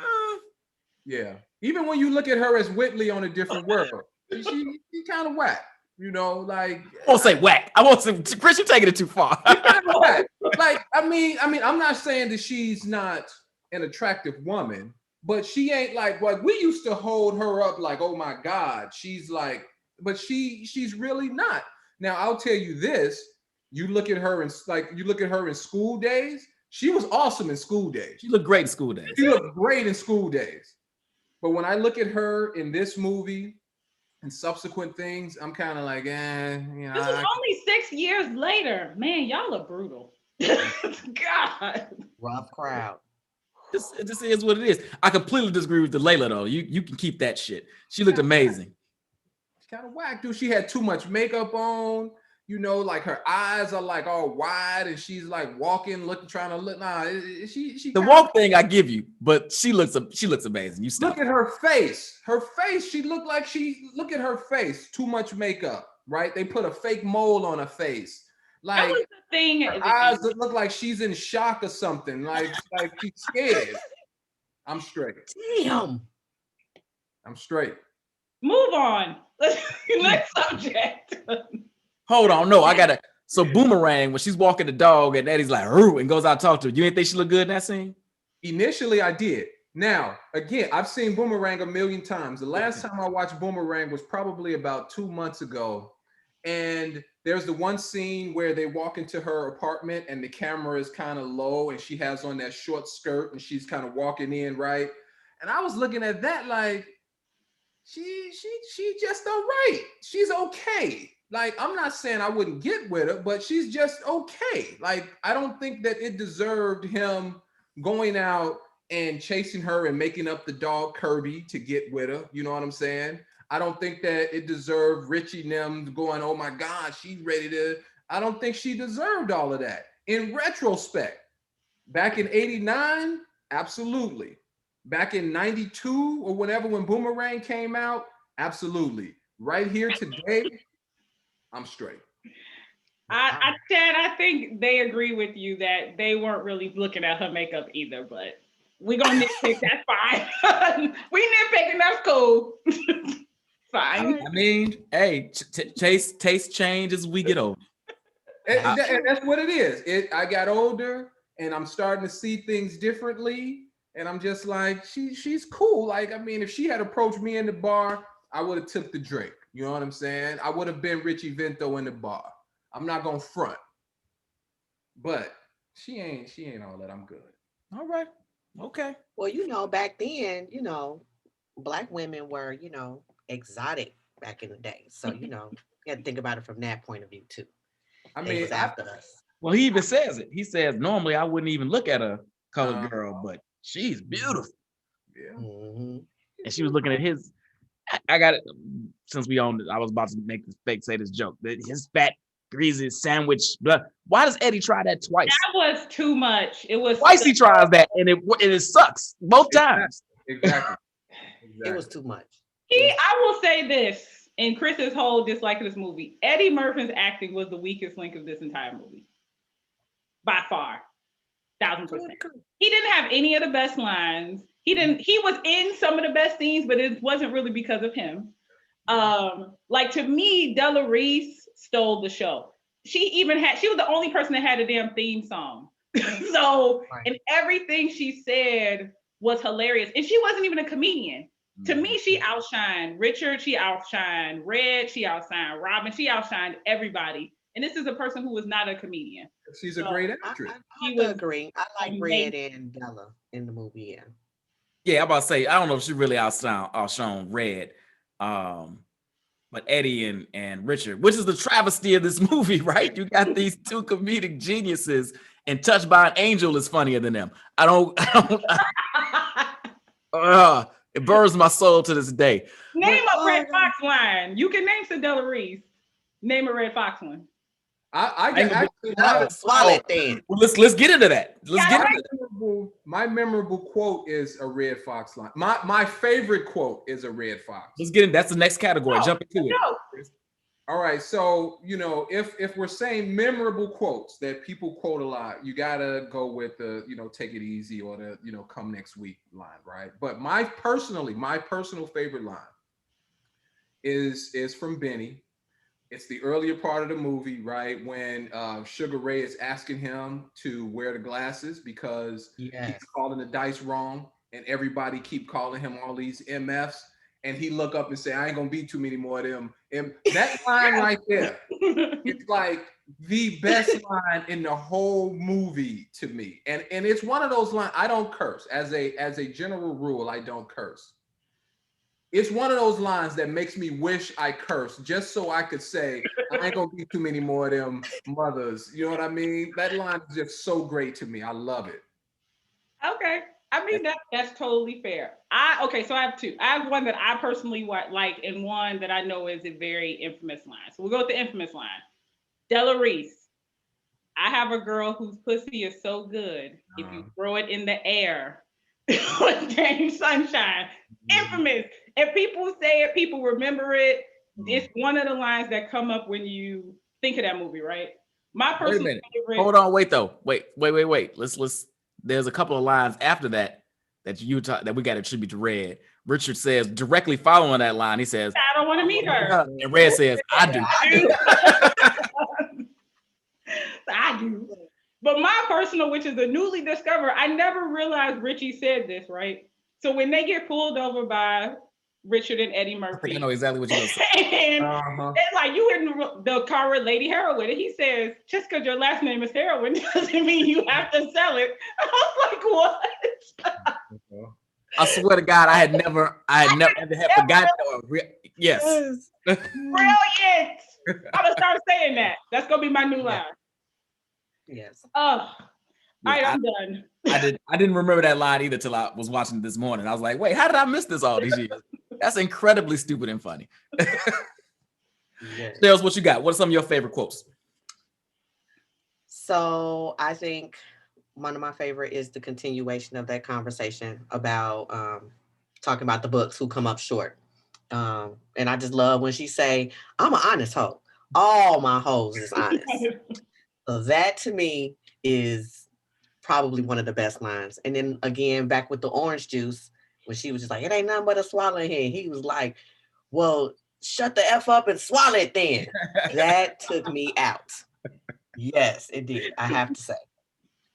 Yeah. Even when you look at her as Whitley on A Different World, she kind of whack. You know, like I won't say whack. I won't say Chris. You're taking it too far. kind of whack. Like I mean, I'm not saying that she's not an attractive woman, but she ain't like we used to hold her up like, oh my God, she's like, but she's really not. Now I'll tell you this: you look at her in School Days. She was awesome in School Days. She looked great in School Days. She looked great in School Days. But when I look at her in this movie and subsequent things, I'm kind of like, you know. This was only 6 years later. Man, y'all are brutal. God. Rough crowd. It just is what it is. I completely disagree with the Layla though. You can keep that shit. She looked amazing. She kind of whack, dude. She had too much makeup on. You know, like her eyes are like all wide, and she's like walking, trying to look. Nah, she. The walk thing I give you, but she looks amazing. You stop. Look at her face. Her face. She looked like Look at her face. Too much makeup, right? They put a fake mole on her face. Like That was the thing. her eyes look like she's in shock or something. Like she's scared. I'm straight. Damn. I'm straight. Move on. Next subject. Hold on, no, I gotta. So Boomerang, when she's walking the dog, and Eddie's like, "Roo," and goes out to talk to her. You ain't think she looked good in that scene? Initially, I did. Now, again, I've seen Boomerang a million times. The last time I watched Boomerang was probably about 2 months ago. And there's the one scene where they walk into her apartment and the camera is kind of low and she has on that short skirt and she's kind of walking in, right? And I was looking at that like, she just all right. She's okay. Like, I'm not saying I wouldn't get with her, but she's just okay. Like, I don't think that it deserved him going out and chasing her and making up the dog Kirby to get with her. You know what I'm saying? I don't think that it deserved Richie and them going, oh my God, she's ready to. I don't think she deserved all of that. In retrospect, back in 89, absolutely. Back in 92 or whenever when Boomerang came out, absolutely. Right here today, I'm straight. Chad, I think they agree with you that they weren't really looking at her makeup either, but we're gonna nitpick. That's fine. We nitpicking. That's cool. Fine. I mean, hey, taste change as we get older. And that's what it is. I got older and I'm starting to see things differently. And I'm just like, she's cool. Like, I mean, if she had approached me in the bar, I would have took the drink. You know what I'm saying? I would have been Richie Vento in the bar. I'm not gonna front. But she ain't all that. I'm good. All right. Okay. Well, back then, Black women were, exotic back in the day. So, you got to think about it from that point of view too. I They mean, was after us. Well, he even says it. He says, normally I wouldn't even look at a colored girl, but she's beautiful. yeah. Mm-hmm. And she was looking at his. I got it. Since we owned it, I was about to make this say this joke. His fat, greasy sandwich. Blah. Why does Eddie try that twice? That was too much. It was Twice he tries that, and it sucks both times. Exactly. It was too much. I will say this, in Chris's whole dislike of this movie, Eddie Murphy's acting was the weakest link of this entire movie. By far. 1000%. He didn't have any of the best lines. He was in some of the best scenes, but it wasn't really because of him. Like, to me, Della Reese stole the show. She was the only person that had a damn theme song. So, right. And everything she said was hilarious. And she wasn't even a comedian. Mm-hmm. To me, she outshined Richard, she outshined Redd, she outshined Robin, she outshined everybody. And this is a person who was not a comedian. She's a great actress. I would agree. I like Redd and Della in the movie, yeah. Yeah, I'm about to say, I don't know if she really outshone Redd. But Eddie and Richard, which is the travesty of this movie, right? You got these two comedic geniuses, and Touched by an Angel is funnier than them. It burns my soul to this day. Name a Redd Foxx line. You can name some Della Reese. Name a Redd Foxx one. I ain't gonna actually Swallow it then. Well, let's get into that. Let's get into that. my memorable quote is a Redd Foxx line. My favorite quote is a Redd Foxx. Let's get in. That's the next category. Jump into it. All right, so if we're saying memorable quotes that people quote a lot, you gotta go with the take it easy or the come next week line, right? But my personal favorite line is from Benny. It's the earlier part of the movie, right? When Sugar Ray is asking him to wear the glasses because he's calling the dice wrong, and everybody keep calling him all these MFs, and he look up and say, "I ain't gonna be too many more of them." And that line right there, it's like the best line in the whole movie to me. And it's one of those lines. I don't curse as a general rule. I don't curse. It's one of those lines that makes me wish I cursed just so I could say, I ain't gonna be too many more of them mothers. You know what I mean? That line is just so great to me. I love it. Okay. I mean, that's totally fair. So I have two. I have one that I personally like and one that I know is a very infamous line. So we'll go with the infamous line. Della Reese, I have a girl whose pussy is so good, if you throw it in the air with James Sunshine. Infamous. And people say it, people remember it. It's one of the lines that come up when you think of that movie, right? My personal favorite. Hold on, wait though. Wait. Let's. There's a couple of lines after that that we got to attribute to Redd. Richard says directly following that line, he says, "I don't want to meet her," and Redd says, "I do." I do. But my personal, which is a newly discovered, I never realized Richie said this, right? So when they get pulled over by Richard and Eddie Murphy, I know exactly what you're going to say. And they're like, "You in the car with Lady Heroin," and he says, "Just because your last name is Heroin doesn't mean you have to sell it." I was like, "What?" I swear to God, I had never forgotten. Yes. Brilliant. I'm gonna start saying that. That's gonna be my new line. Yes. Oh. All right, I'm done. I didn't remember that line either till I was watching it this morning. I was like, wait, how did I miss this all these years? That's incredibly stupid and funny. Sales, what you got? What are some of your favorite quotes? So I think one of my favorite is the continuation of that conversation about talking about the books who come up short. And I just love when she say, "I'm an honest hoe. All my hoes is honest." So that to me is probably one of the best lines. And then again, back with the orange juice, when she was just like, "It ain't nothing but a swallow here." He was like, "Well, shut the F up and swallow it then." That took me out. Yes, it did. I have to say.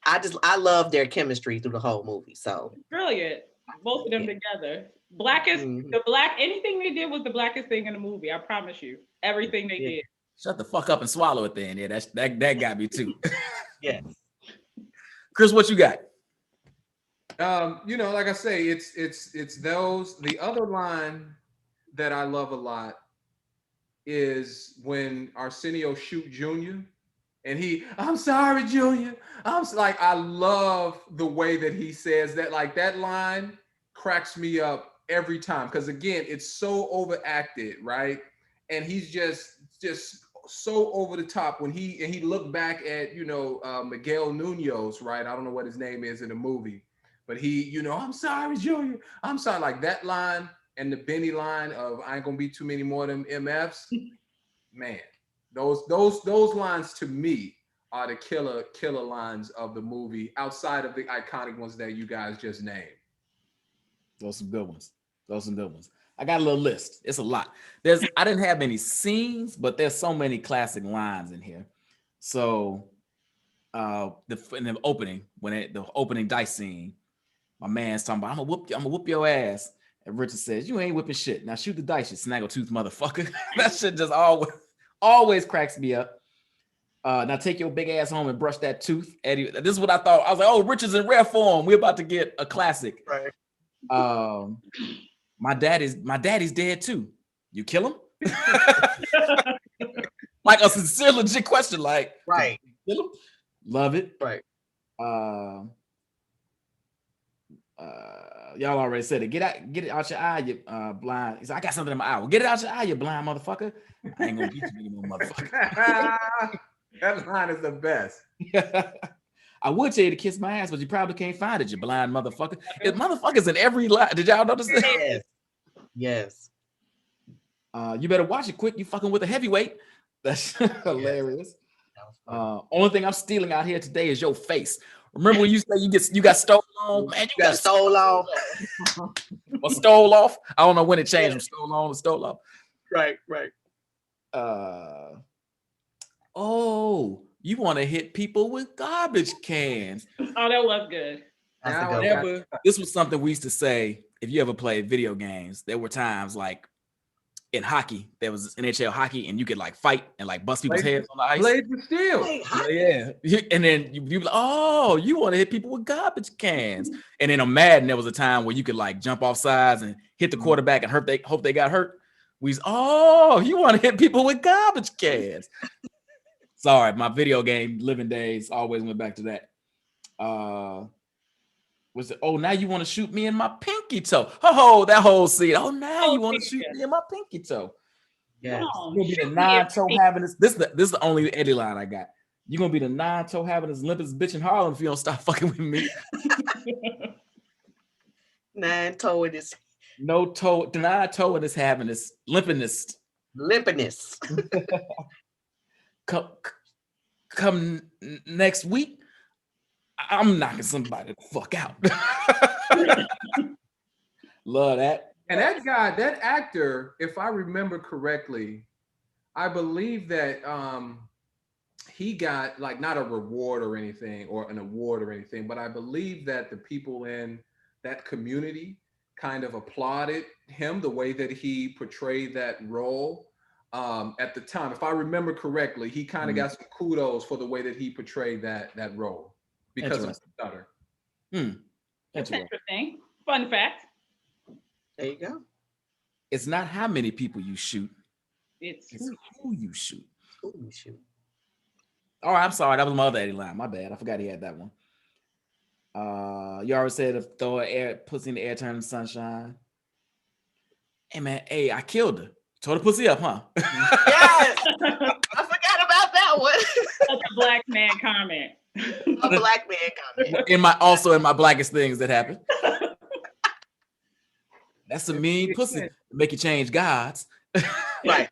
I love their chemistry through the whole movie. So brilliant. Both of them together. Anything they did was the blackest thing in the movie. I promise you. Everything they did. Shut the fuck up and swallow it then. Yeah, that got me too. Yes. Chris, what you got? Like I say, it's those. The other line that I love a lot is when Arsenio shoot Junior, and "I'm sorry, Junior." I love the way that he says that. Like that line cracks me up every time because again, it's so overacted, right? And he's just so over the top when he looked back at Miguel Munoz, right? I don't know what his name is in the movie, but "I'm sorry, Junior. I'm sorry." Like that line and the Benny line of "I ain't gonna be too many more of them MFs." Man, those lines to me are the killer lines of the movie outside of the iconic ones that you guys just named. Those some good ones. I got a little list. It's a lot. I didn't have any scenes, but there's so many classic lines in here. So in the opening, the opening dice scene, my man's talking about, I'm gonna whoop your ass. And Richard says, "You ain't whipping shit. Now shoot the dice, you snaggletooth motherfucker." That shit just always cracks me up. Now take your big ass home and brush that tooth. Eddie, this is what I thought. I was like, "Oh, Richard's in rare form. We're about to get a classic." Right. My daddy's dead too. You kill him? Like a sincere, legit question. Like, right. Kill him? Love it. Right. Y'all already said it. Get it out your eye, you blind. He said, "I got something in my eye." "Well, get it out your eye, you blind motherfucker." "I ain't gonna beat you anymore, motherfucker." That line is the best. I would tell you to kiss my ass, but you probably can't find it, you blind motherfucker. It motherfuckers in every line. Did y'all notice that? Yes. Yes. You better watch it quick. You fucking with a heavyweight. That's hilarious. That was funny. Only thing I'm stealing out here today is your face. Remember when you say you got stolen on? Man, You got stole off. or stole off. I don't know when it changed from stole on to stole off. Right. Oh, you want to hit people with garbage cans. Oh, that was good. That's a Now good I one. got- This was something we used to say if you ever played video games. There were times like in hockey, there was NHL hockey, and you could like fight and like bust people's heads on the ice. Blades of Steel. Wait, Yeah. And then you be like, oh, you want to hit people with garbage cans. And then on Madden, there was a time where you could like jump off sides and hit the quarterback and hope they got hurt. You want to hit people with garbage cans. Sorry, my video game living days always went back to that. Now you want to shoot me in my pinky toe. Oh, that whole scene. Oh, now you want to shoot me in my pinky toe. yes. Come on, You're gonna be the shoot me nine-toe in- having this. This is the only Eddie line I got. You're gonna be the nine-toe having this limpest bitch in Harlem if you don't stop fucking with me. 9-toe in this No toe, the nine-toe and is having this limpiness. limpiness. Come next week, I'm knocking somebody the fuck out. Love that. And that guy, that actor, if I remember correctly, I believe that he got like not a reward or anything or an award or anything, but I believe that the people in that community kind of applauded him the way that he portrayed that role at the time. If I remember correctly, he kind of got some kudos for the way that he portrayed that role because of the stutter. That's interesting. Fun fact. There you go. It's not how many people you shoot, It's it's who you shoot. Ooh, shoot. All right, I'm sorry. That was my other Eddie line. My bad. I forgot he had that one. You already said if throw air, pussy in the air, turn the sunshine. Hey man, hey, I killed her. Tore the pussy up, huh? Yes. I forgot about that one. a black man comment. A black man comment. in my blackest things that happened. That's a mean pussy to make you change gods. Right.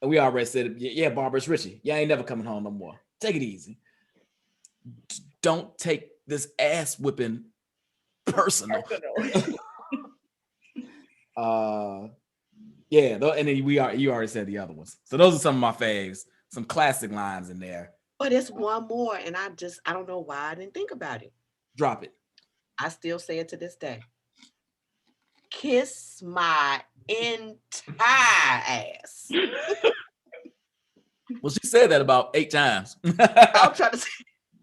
We already said, yeah, Barbara, it's Richie. Yeah, I ain't never coming home no more. Take it easy. Don't take this ass whipping personal. Yeah, and then you already said the other ones. So those are some of my faves, some classic lines in there. But it's one more, and I don't know why I didn't think about it. Drop it. I still say it to this day. Kiss my entire ass. Well, she said that about 8 times. I'm trying to say.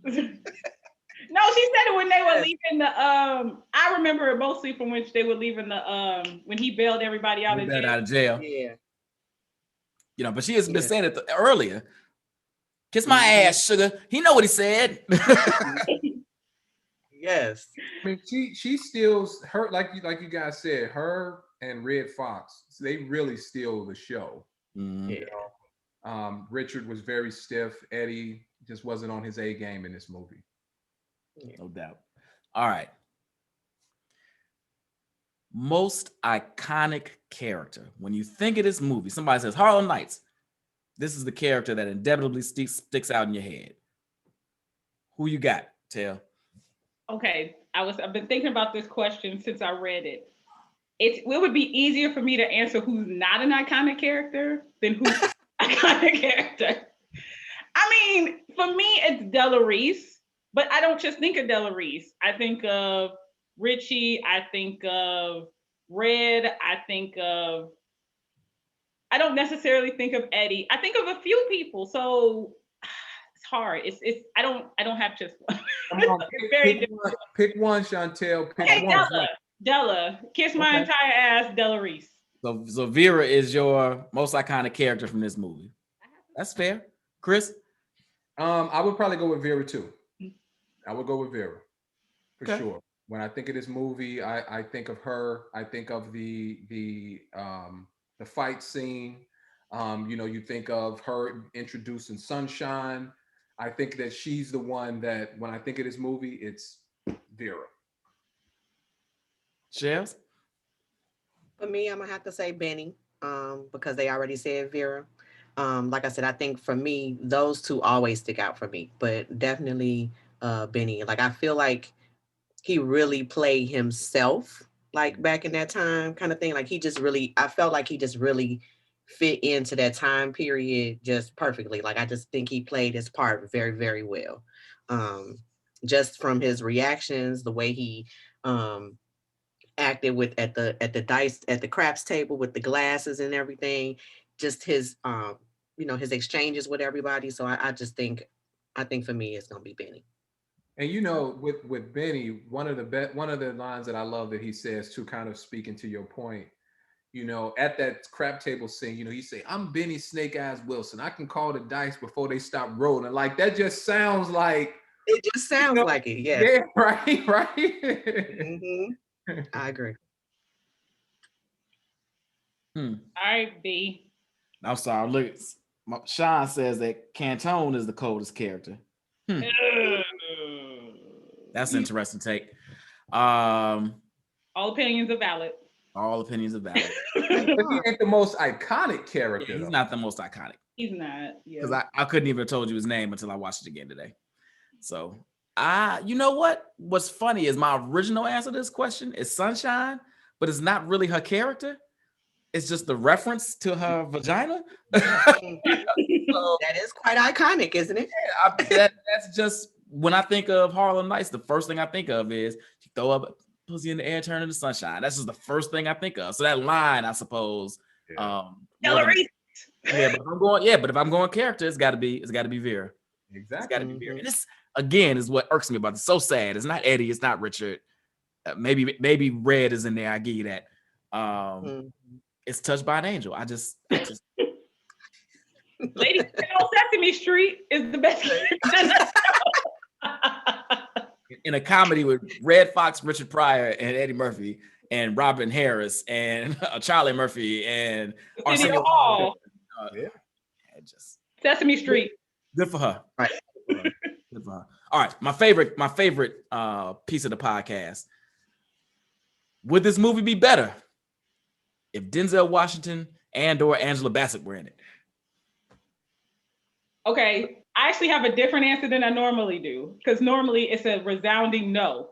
No, she said it when they were leaving the I remember it mostly from when they were leaving the when he bailed everybody out of jail. Out of jail. Yeah. You know, but she has been saying it earlier. Kiss my ass, sugar. He know what he said. Yes. I mean, she steals her, like you guys said, her and Redd Foxx, they really steal the show. Mm-hmm. Yeah. You know? Richard was very stiff. Eddie just wasn't on his A game in this movie. No doubt. All right. Most iconic character. When you think of this movie, somebody says Harlem Nights. This is the character that indelibly sticks out in your head. Who you got, Tail? Okay, I've been thinking about this question since I read it. It would be easier for me to answer who's not an iconic character than who's an iconic character. I mean, for me, it's Della Reese, but I don't just think of Della Reese. I think of Richie. I think of Red. I don't necessarily think of Eddie. I think of a few people. So it's hard. I don't have just one. Pick one, Chantel. Pick Hey, one. Della. Kiss my entire ass, Della Reese. So Vera is your most iconic character from this movie. That's fair. Chris? I would probably go with Vera too. I would go with Vera for sure. When I think of this movie, I think of her. I think of the fight scene. You think of her introducing Sunshine. I think that she's the one that when I think of this movie, it's Vera. Shells? For me, I'm gonna have to say Benny, because they already said Vera. Like I said, I think for me, those two always stick out for me, but definitely Benny. Like I feel like he really played himself, like back in that time kind of thing. Like he just really, I felt like he just really fit into that time period just perfectly. Like I just think he played his part very, very well. Um, just from his reactions, the way he acted with at the craps table with the glasses and everything, just his his exchanges with everybody. So I just think for me it's gonna be Benny. And with Benny, one of the lines that I love that he says to kind of speaking to your point, at that crap table scene, he say, "I'm Benny Snake Eyes Wilson. I can call the dice before they stop rolling." Like that just sounds like It just sounds like it, yeah. yeah, right, right. I agree. All right, B. I'm sorry. Look, Sean says that Cantone is the coldest character. That's an interesting take. All opinions are valid. All opinions are valid. But he ain't the most iconic character. Yeah, he's though. not the most iconic. He's not. Yeah. Because I couldn't even have told you his name until I watched it again today. So you know what? What's funny is my original answer to this question is Sunshine, but it's not really her character. It's just the reference to her vagina. So, That is quite iconic, isn't it? that's just when I think of Harlem Nights, the first thing I think of is she throw up pussy in the air, turn into sunshine. That's just the first thing I think of. So that line, I suppose. Hillary. But if I'm going character, it's gotta be Vera. Exactly. It's gotta be Vera. And this again is what irks me about it. It's so sad. It's not Eddie, it's not Richard. Maybe Redd is in there. I give you that. It's Touched by an Angel. I just Lady on Sesame Street is the best character. in a comedy with Redd Foxx, Richard Pryor, and Eddie Murphy, and Robin Harris, and Charlie Murphy, and Arsenio Hall. Just Sesame Street. Good for her. Right. Good for her. All right, my favorite piece of the podcast. Would this movie be better if Denzel Washington and/or Angela Bassett were in it? Okay, I actually have a different answer than I normally do, because normally it's a resounding no.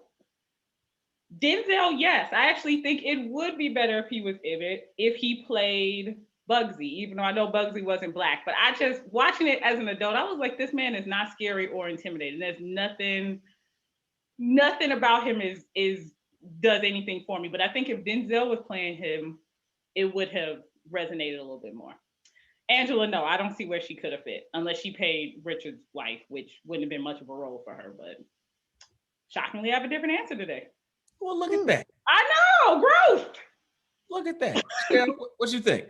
Denzel, yes, I actually think it would be better if he was in it, if he played Bugsy, even though I know Bugsy wasn't Black. But I just, watching it as an adult, I was like, this man is not scary or intimidating. There's nothing about him does anything for me. But I think if Denzel was playing him, it would have resonated a little bit more. Angela, no, I don't see where she could have fit unless she paid Richard's wife, which wouldn't have been much of a role for her. But shockingly, I have a different answer today. Well, look at that. I know, growth. Look at that. Yeah, what you think?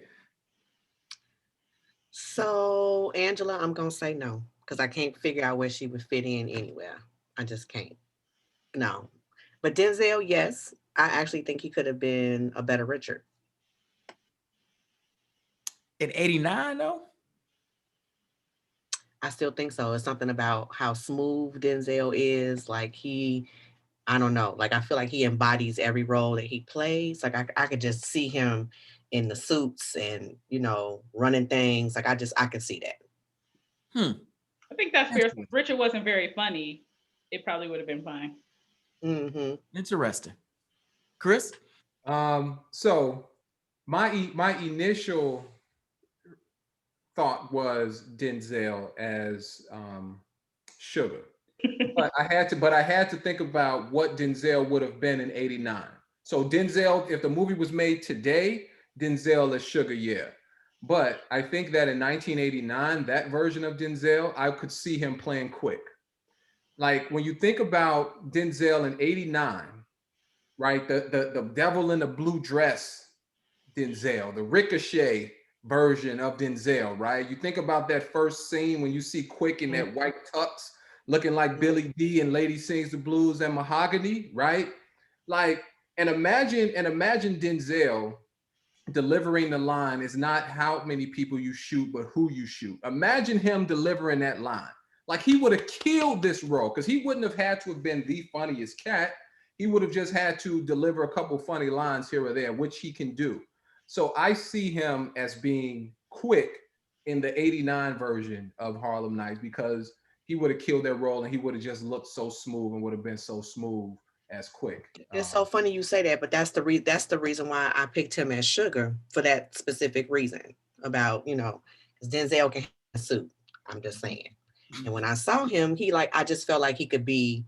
So Angela, I'm gonna say no, because I can't figure out where she would fit in anywhere. I just can't. No. But Denzel, yes, I actually think he could have been a better Richard. In 89, though? I still think so. It's something about how smooth Denzel is. Like I don't know. Like I feel like he embodies every role that he plays. Like I could just see him in the suits and running things. Like I could see that. I think that's fair. If Richard wasn't very funny, it probably would have been fine. Interesting. Chris? So my initial thought was Denzel as Sugar. But I had to think about what Denzel would have been in 89. So Denzel, if the movie was made today, Denzel is Sugar, yeah. But I think that in 1989, that version of Denzel, I could see him playing Quick. Like when you think about Denzel in 89, right? The devil in the blue dress, Denzel, the Ricochet version of Denzel, right? You think about that first scene when you see Quick in that white tux, looking like Billy D and Lady Sings the Blues and Mahogany, right? Like, and imagine Denzel delivering the line is not how many people you shoot, but who you shoot. Imagine him delivering that line. Like he would have killed this role because he wouldn't have had to have been the funniest cat. He would have just had to deliver a couple funny lines here or there, which he can do. So I see him as being quick in the 89 version of Harlem Nights because he would have killed that role and he would have just looked so smooth and would have been so smooth as Quick. It's so funny you say that, but that's the reason why I picked him as Sugar for that specific reason about, you know, because Denzel can have a suit. I'm just saying. And when I saw him, I just felt like he could be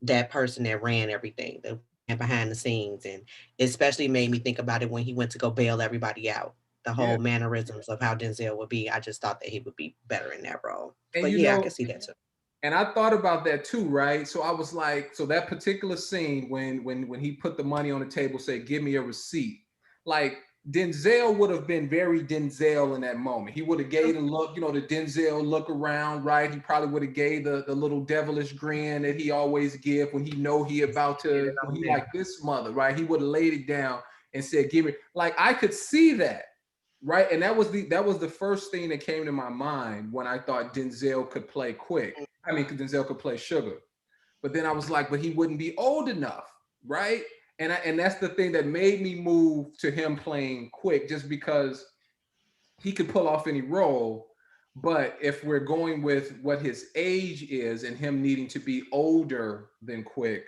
that person that ran everything, that ran behind the scenes, and especially made me think about it when he went to go bail everybody out. The whole mannerisms of how Denzel would be. I just thought that he would be better in that role. And but yeah, I can see that too. And I thought about that too, right? So I was like, so that particular scene when he put the money on the table, said, "Give me a receipt." Like Denzel would have been very Denzel in that moment. He would have gave the look, you know, the Denzel look around, right? He probably would have gave the little devilish grin that he always give when he know he about to, when he like this mother, right? He would have laid it down and said, "Give me." Like I could see that. Right. And that was the first thing that came to my mind when I thought Denzel could play Quick. I mean, Denzel could play Sugar. But then I was like, but he wouldn't be old enough. Right. And that's the thing that made me move to him playing Quick, just because he could pull off any role. But if we're going with what his age is and him needing to be older than Quick,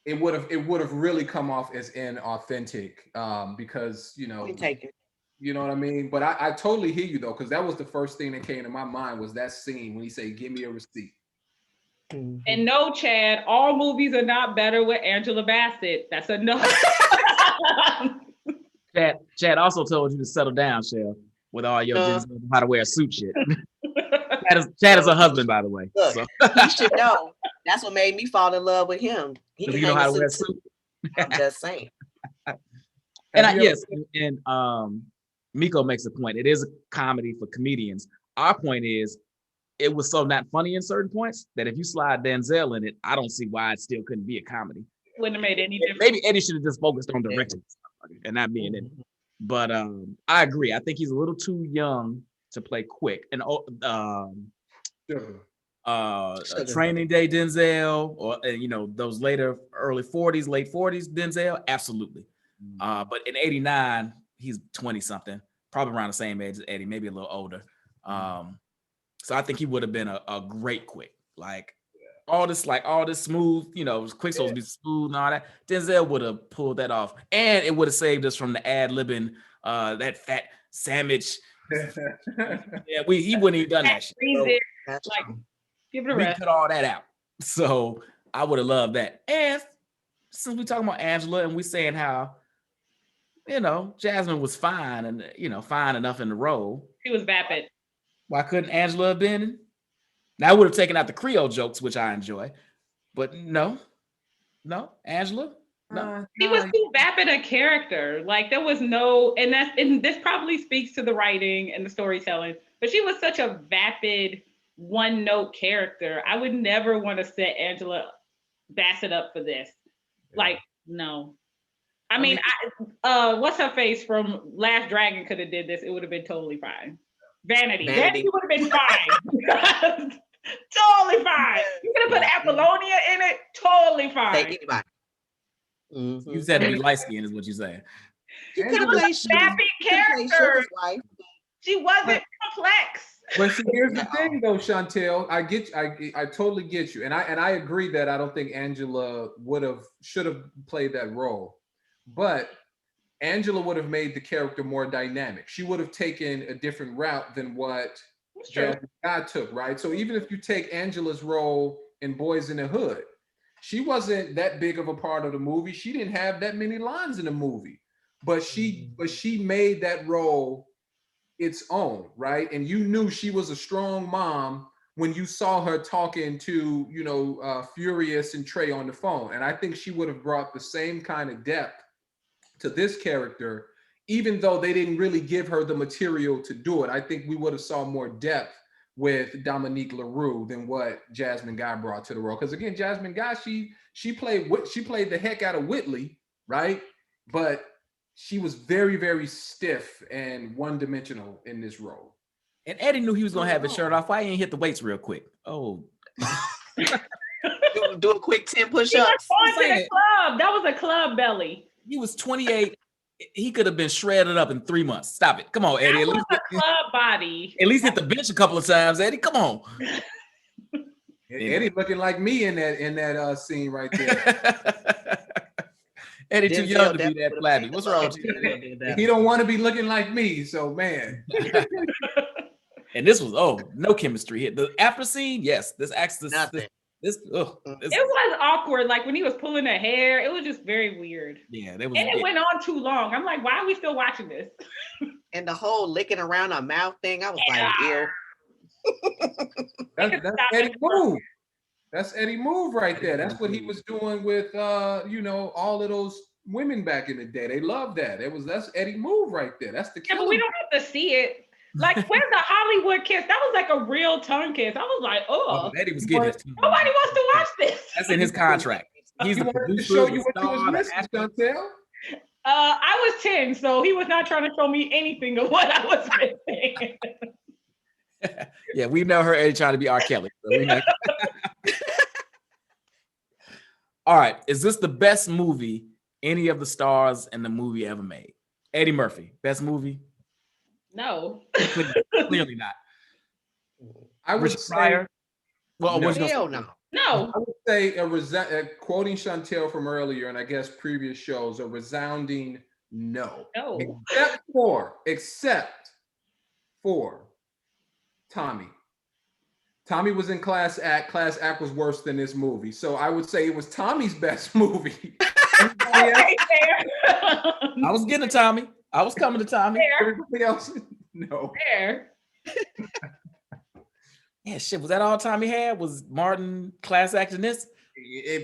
it would have really come off as inauthentic because, you know. You know what I mean? But I totally hear you though, because that was the first thing that came to my mind was that scene when he said, "Give me a receipt." And no, Chad, all movies are not better with Angela Bassett. That's a no. Chad also told you to settle down, Shell, with all your how to wear a suit shit. Chad is a husband, by the way. Look, so. You should know. That's what made me fall in love with him. He can know how to wear a suit. I'm just saying. And Miko makes a point. It is a comedy for comedians. Our point is, it was so not funny in certain points that if you slide Denzel in it, I don't see why it still couldn't be a comedy. Wouldn't have made any difference. Maybe Eddie should have just focused on directing and not being in it. But I agree. I think he's a little too young to play Quick. And Training Day Denzel, or you know, those later early 40s, late 40s Denzel, absolutely. But in 89, he's 20 something, probably around the same age as Eddie, maybe a little older. So I think he would have been a great Quick. All this smooth, you know, Quick's supposed to be smooth and all that. Denzel would have pulled that off, and it would have saved us from the ad-libbing that fat sandwich. Yeah, he wouldn't even done that shit. So, give it a rest. We cut all that out. So I would have loved that. And since we're talking about Angela and we're saying how, you know, Jasmine was fine and, you know, fine enough in the role. She was vapid. Why couldn't Angela have been? Now I would have taken out the Creole jokes, which I enjoy. But no, Angela, no. She was too vapid a character. Like there was no, and this probably speaks to the writing and the storytelling, but she was such a vapid, one-note character. I would never want to set Angela Bassett up for this. Like, no. I mean, what's her face from Last Dragon could have did this. It would have been totally fine. Vanity would have been fine. Totally fine. You could have put Apollonia in it. Totally fine. You said to be light skinned is what you're saying. She was a vapid character. She wasn't complex. But see, here's the thing though, Chantel. I totally get you. And I agree that I don't think Angela should have played that role. But Angela would have made the character more dynamic. She would have taken a different route than what Jasmine Guy took, right? So even if you take Angela's role in Boys in the Hood, she wasn't that big of a part of the movie. She didn't have that many lines in the movie, but she made that role its own, right? And you knew she was a strong mom when you saw her talking to, you know, Furious and Trey on the phone. And I think she would have brought the same kind of depth to this character, even though they didn't really give her the material to do it. I think we would have saw more depth with Dominique LaRue than what Jasmine Guy brought to the role. Because again, Jasmine Guy, she played the heck out of Whitley, right? But she was very, very stiff and one-dimensional in this role. And Eddie knew he was gonna have his shirt off. Why he ain't hit the weights real quick? Oh, Do a quick 10 He was push-ups. going to the saying. club. That was a club belly. he was 28. He could have been shredded up in 3 months. Stop it. Come on, Eddie. That was a club body. At least hit the bench a couple of times, Eddie. Come on. Eddie looking like me in that scene right there. Eddie too Denzel young to be definitely that would've flabby. picked What's up wrong on with you, that. Eddie? He don't want to be looking like me, so man. And this was no chemistry here. The after scene, yes. Nothing. This It was awkward. Like when he was pulling her hair, it was just very weird. yeah, there was. And it went on too long. I'm like, why are we still watching this? And the whole licking around her mouth thing, I was like, ew. That's Eddie move. That's Eddie move right there. That's what he was doing with all of those women back in the day. They loved that. That's Eddie move right there. That's the Yeah, killer. but we don't have to see it. Like, where's the Hollywood kiss? That was like a real tongue kiss. I was like, oh, Eddie was getting it. nobody wants to watch this. That's in his contract. He's He the wanted to producer, show the you what you star, was the missing, actor. Chantel. I was 10, so he was not trying to show me anything of what I was missing. Yeah, we've never heard Eddie trying to be R. Kelly. So we know. All right, is this the best movie any of the stars in the movie ever made? Eddie Murphy, best movie? No. Clearly not. I would Richard say, Pryor? Well, No. what you gonna Hell say? no. No. I would say quoting Chantel from earlier, and I guess previous shows, a resounding no. No. Except for Tommy. Tommy was in Class Act. Class Act was worse than this movie. So I would say it was Tommy's best movie. Okay, fair. I was getting to Tommy. I was coming to Tommy. Fair. Everybody else, no. Fair. Yeah, shit. Was that all Tommy had? Was Martin class acting this?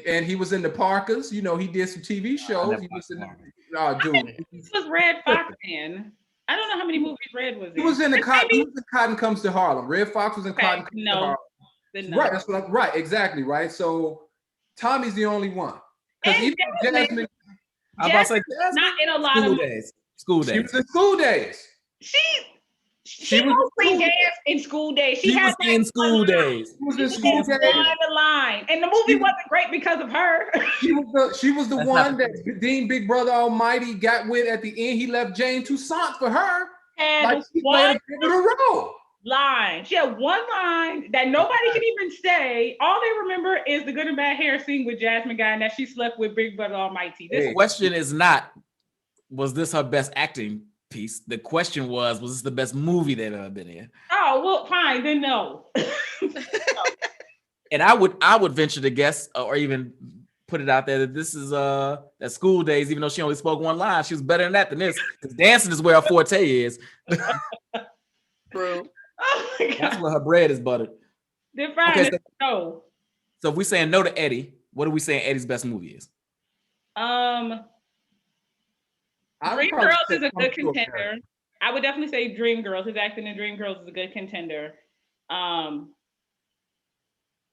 And he was in the Parkers. He did some TV shows. never He was in watched oh, dude. This was Redd Foxx in. I don't know how many movies Redd was in. He was in Maybe- Cotton Comes to Harlem. Redd Foxx was in Okay, Cotton Comes to no. Harlem. Then no. Right, that's what right, exactly, right. So Tommy's the only one. Because And even Jasmine, I was about to say Not in a lot school of days. School she days. was in School Days. She was in mostly School danced in School Days. She was that in one School line. Days. She was She in just School had Days. one line, and the movie wasn't great because of her. She was the That's one not- that Dean Big Brother Almighty got with at the end. He left Jane Toussaint for her. And Like she played one a pivotal role. line. She had one line that nobody can even say. All they remember is the Good and Bad Hair scene with Jasmine Guy and that she slept with Big Brother Almighty. The question is not, was this her best acting piece? The question was this the best movie they've ever been in? Oh, well, fine, then no. And I would venture to guess, or even put it out there, that this is that School Days, even though she only spoke one line, she was better than that than this. Because dancing is where her forte is. True. Oh my God. That's where her bread is buttered. Then fine, Okay, then no. So if we're saying no to Eddie, what are we saying Eddie's best movie is? I would Dream probably Girls say is a Come good to America. contender. I would definitely say Dream Girls. His acting in Dream Girls is a good contender.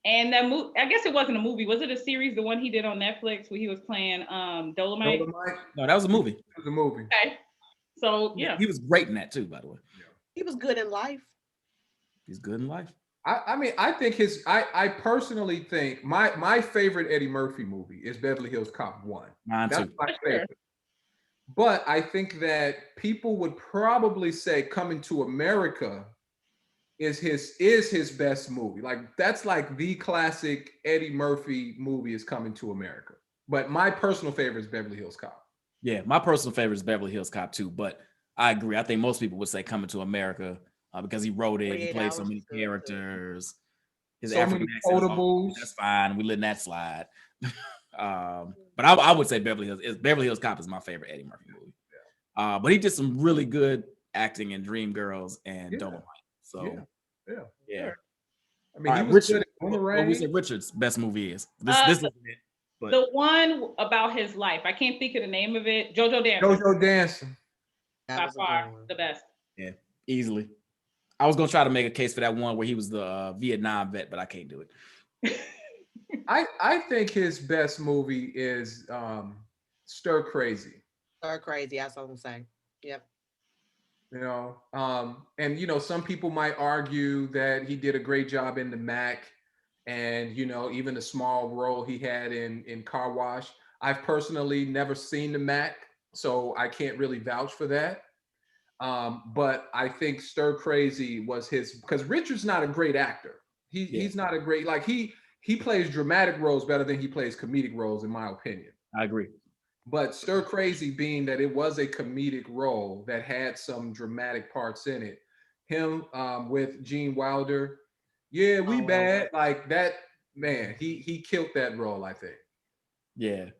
And that movie, I guess it wasn't a movie. Was it a series? The one he did on Netflix where he was playing Dolomite? Dolomite No, that was a movie. it was a movie. Okay. So yeah. He was great in that too, by the way. He was good in life. He's good in life. I mean, I think I personally think my favorite Eddie Murphy movie is Beverly Hills Cop 1. Mine That's too. my Sure. favorite. But I think that people would probably say Coming to America is his best movie. Like that's like the classic Eddie Murphy movie is Coming to America. But my personal favorite is Beverly Hills Cop. Yeah, my personal favorite is Beverly Hills Cop too, but I agree. I think most people would say Coming to America because he wrote it, he 48 played so Hours many is good, too. characters. His So African many accent is all- quotables. that's fine. We letting that slide. But I would say Beverly Hills Cop is my favorite Eddie Murphy movie. But he did some really good acting in Dreamgirls and Yeah. Dolomite. So Yeah. yeah. I mean, All he right, was Richard, good at what we Boomerang. say Richard's best movie is. This isn't it. But The one about his life. I can't think of the name of it. Jojo Dancer. JoJo Dancing. That By was a far good one. the best. easily. I was gonna try to make a case for that one where he was the Vietnam vet, but I can't do it. I think his best movie is Stir Crazy. Are crazy. That's all I'm saying. Yep. You know, and you know, some people might argue that he did a great job in the Mac, and you know, even the small role he had in Car Wash. I've personally never seen the Mac, so I can't really vouch for that. But I think Stir Crazy was his, because Richard's not a great actor. He's not a great, like he plays dramatic roles better than he plays comedic roles, in my opinion. I agree. But Stir Crazy, being that it was a comedic role that had some dramatic parts in it, him with Gene Wilder, yeah, we bad, like that, man, he killed that role, I think. Yeah.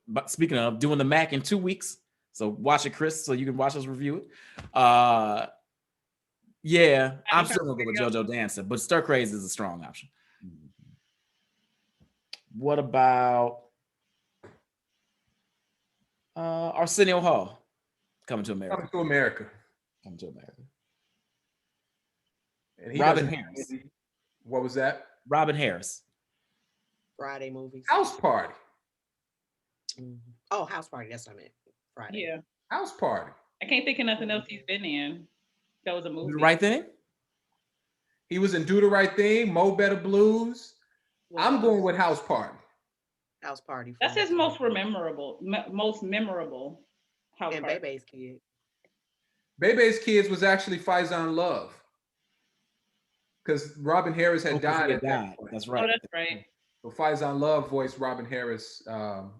But speaking of doing the Mac in 2 weeks, so watch it, Chris, so you can watch us review it. Yeah, I'm still gonna go with JoJo Dancer, but Stir Crazy is a strong option. What about Arsenio Hall? Coming to America. Coming to America. Coming to America. And he Robin doesn't- Harris. What was that? Robin Harris. Friday movies. House Party. Oh, House Party. That's what I meant. Friday. Yeah. House Party. I can't think of nothing else he's been in. That was a movie. The Right Thing? He was in Do the Right Thing, Mo Better Blues. I'm going with House Party. House Party. That's his most memorable House And Party. Bebe's Kid. Bebe's Kids was actually Faizon Love, because Robin Harris had died at that point. That's Oh, right. that's right. So Faizon Love voiced Robin Harris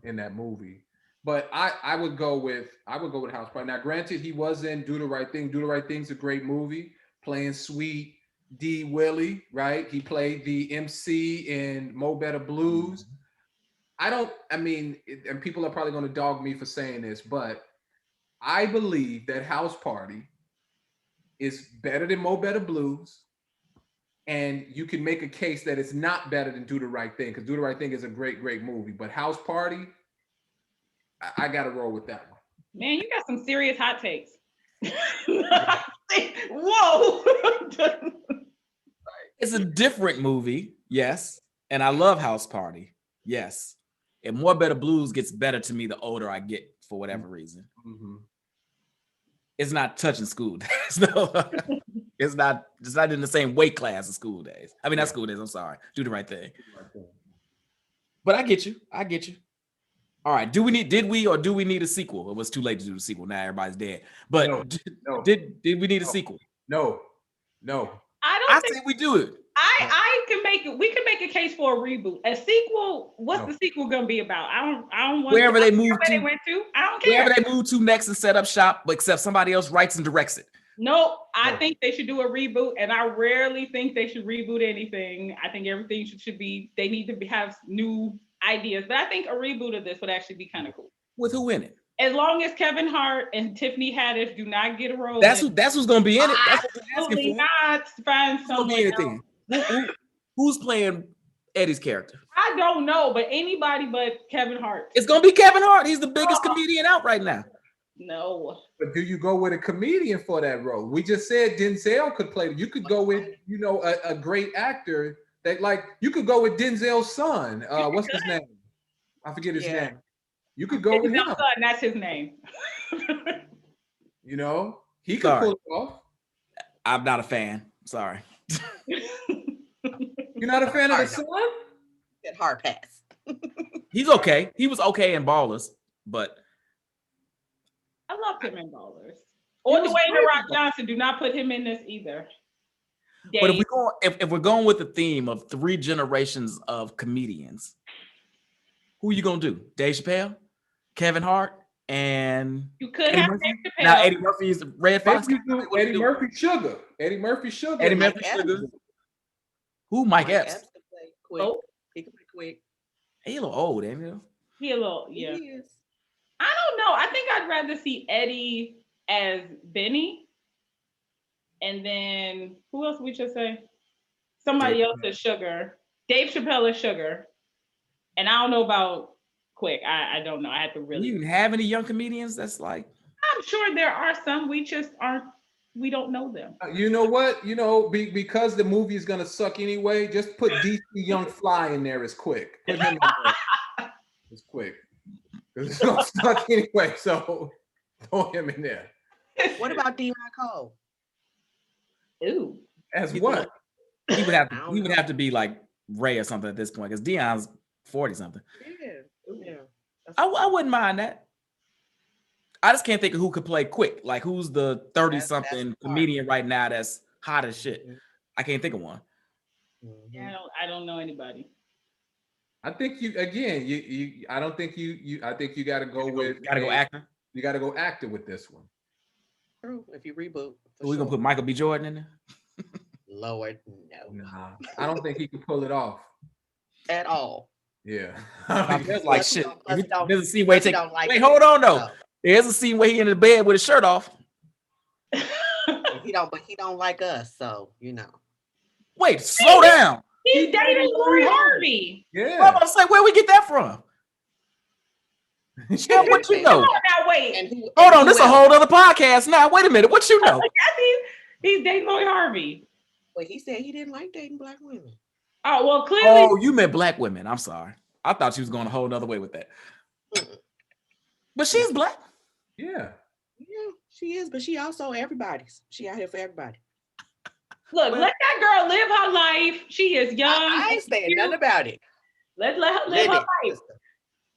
in that movie. But I would go with House Party. Now, granted, he was in Do the Right Thing. Do the Right Thing's a great movie, playing Sweet D Willie, right? He played the MC in Mo Better Blues. And people are probably going to dog me for saying this, but I believe that House Party is better than Mo Better Blues. And you can make a case that it's not better than Do the Right Thing, because Do the Right Thing is a great, great movie. But House Party, I got to roll with that one. Man, you got some serious hot takes. Whoa. It's a different movie, yes. And I love House Party, yes. And More Better Blues gets better to me the older I get, for whatever reason. Mm-hmm. It's not touching School Days. No, it's not in the same weight class as School Days. I mean, not School Days, I'm sorry. Do the Right Thing. But I get you. All right. Do we need a sequel? It was too late to do the sequel. Now everybody's dead. But No. did we need a sequel? No. I say we do it. We can make a case for a reboot. A sequel, what's the sequel gonna be about? I don't want Wherever they move to. they went to. I don't care. Wherever they move to next and set up shop, but except somebody else writes and directs it. No, I think they should do a reboot, and I rarely think they should reboot anything. I think everything should be, they need to have new ideas. But I think a reboot of this would actually be kind of cool. With who in it? As long as Kevin Hart and Tiffany Haddish do not get a role. That's who's gonna be in it. That's what we're asking for. Not find someone else. Who's playing Eddie's character? I don't know, but anybody but Kevin Hart. It's gonna be Kevin Hart. He's the biggest comedian out right now. No. But do you go with a comedian for that role? We just said Denzel could play. You could go with, a great actor that, like, you could go with Denzel's son. What's his name? I forget his name. You could go with him. Son, that's his name. He could pull it off. I'm not a fan. Sorry. You're not a fan of the son? That hard pass. He's okay. He was okay in Ballers, but I love him in Ballers. Or Dwayne The Rock Johnson. Do not put him in this either. But if we're going with the theme of 3 generations of comedians, who are you gonna do? Dave Chappelle, Kevin Hart, and you could have Dave Chappelle. Now Eddie Murphy is Redd Foxx. Eddie Murphy Sugar. Who? Mike Epps. Quick. Oh. He can be quick. He a little old, ain't he? He a little, yeah. He is. I don't know. I think I'd rather see Eddie as Benny. And then who else we should say? Somebody else is Sugar. Dave Chappelle is Sugar. And I don't know about Quick. I don't know. I have to really. Do you even have any young comedians that's like? I'm sure there are some. We just aren't. We don't know them. You know what? Because the movie is gonna suck anyway. Just put DC Young Fly in there as Quick. Put him in there as Quick. It's not stuck anyway, so throw him in there. What about Dion Cole? Ooh. As what? He would have I to. don't He would know. have to be like Ray or something at this point, because Dion's 40 something. Yeah. I wouldn't mind that. I just can't think of who could play Quick. Like, who's the 30 That's something hard. comedian right now that's hot as shit? Mhm. I can't think of one. Yeah, I don't know anybody. I think you again. You. I don't think you. I think you got to go with. Gotta go actor. You got to go actor with this one. True. If you reboot, for We sure. gonna put Michael B. Jordan in there? Lord, no, Nah, I don't think he can pull it off. at all. Yeah. There's like Plus he shit. don't- plus he don't- There's a scene where he plus he take. don't like Wait, it. hold on though. No. There's a scene where he in the bed with his shirt off. He don't like us, so you know. Wait, slow down. He's dating Lori Harvey. I'm Yeah. about to say, where we get that from? Yeah, what you know? Now wait. And who, Hold and on, who this is a else? whole other podcast now. Wait a minute, what you know? He's dating Lori Harvey. But he said he didn't like dating black women. Oh well, clearly. Oh, you meant black women. I'm sorry. I thought she was going a whole other way with that. But she's black. Yeah. Yeah, she is, but she also everybody's. She out here for everybody. Look, let that girl live her life. She is young. I ain't saying nothing about it. Let her live her life.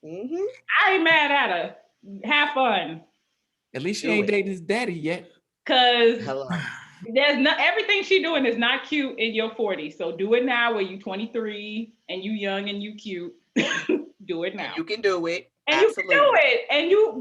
Mm-hmm. I ain't mad at her. Have fun. At least she Do ain't it. dating his daddy yet. Cause Hello. there's not everything she doing is not cute in your 40s. So do it now where you 23 and you young and you cute. Do it now. You can do it. And Absolutely. you can do it.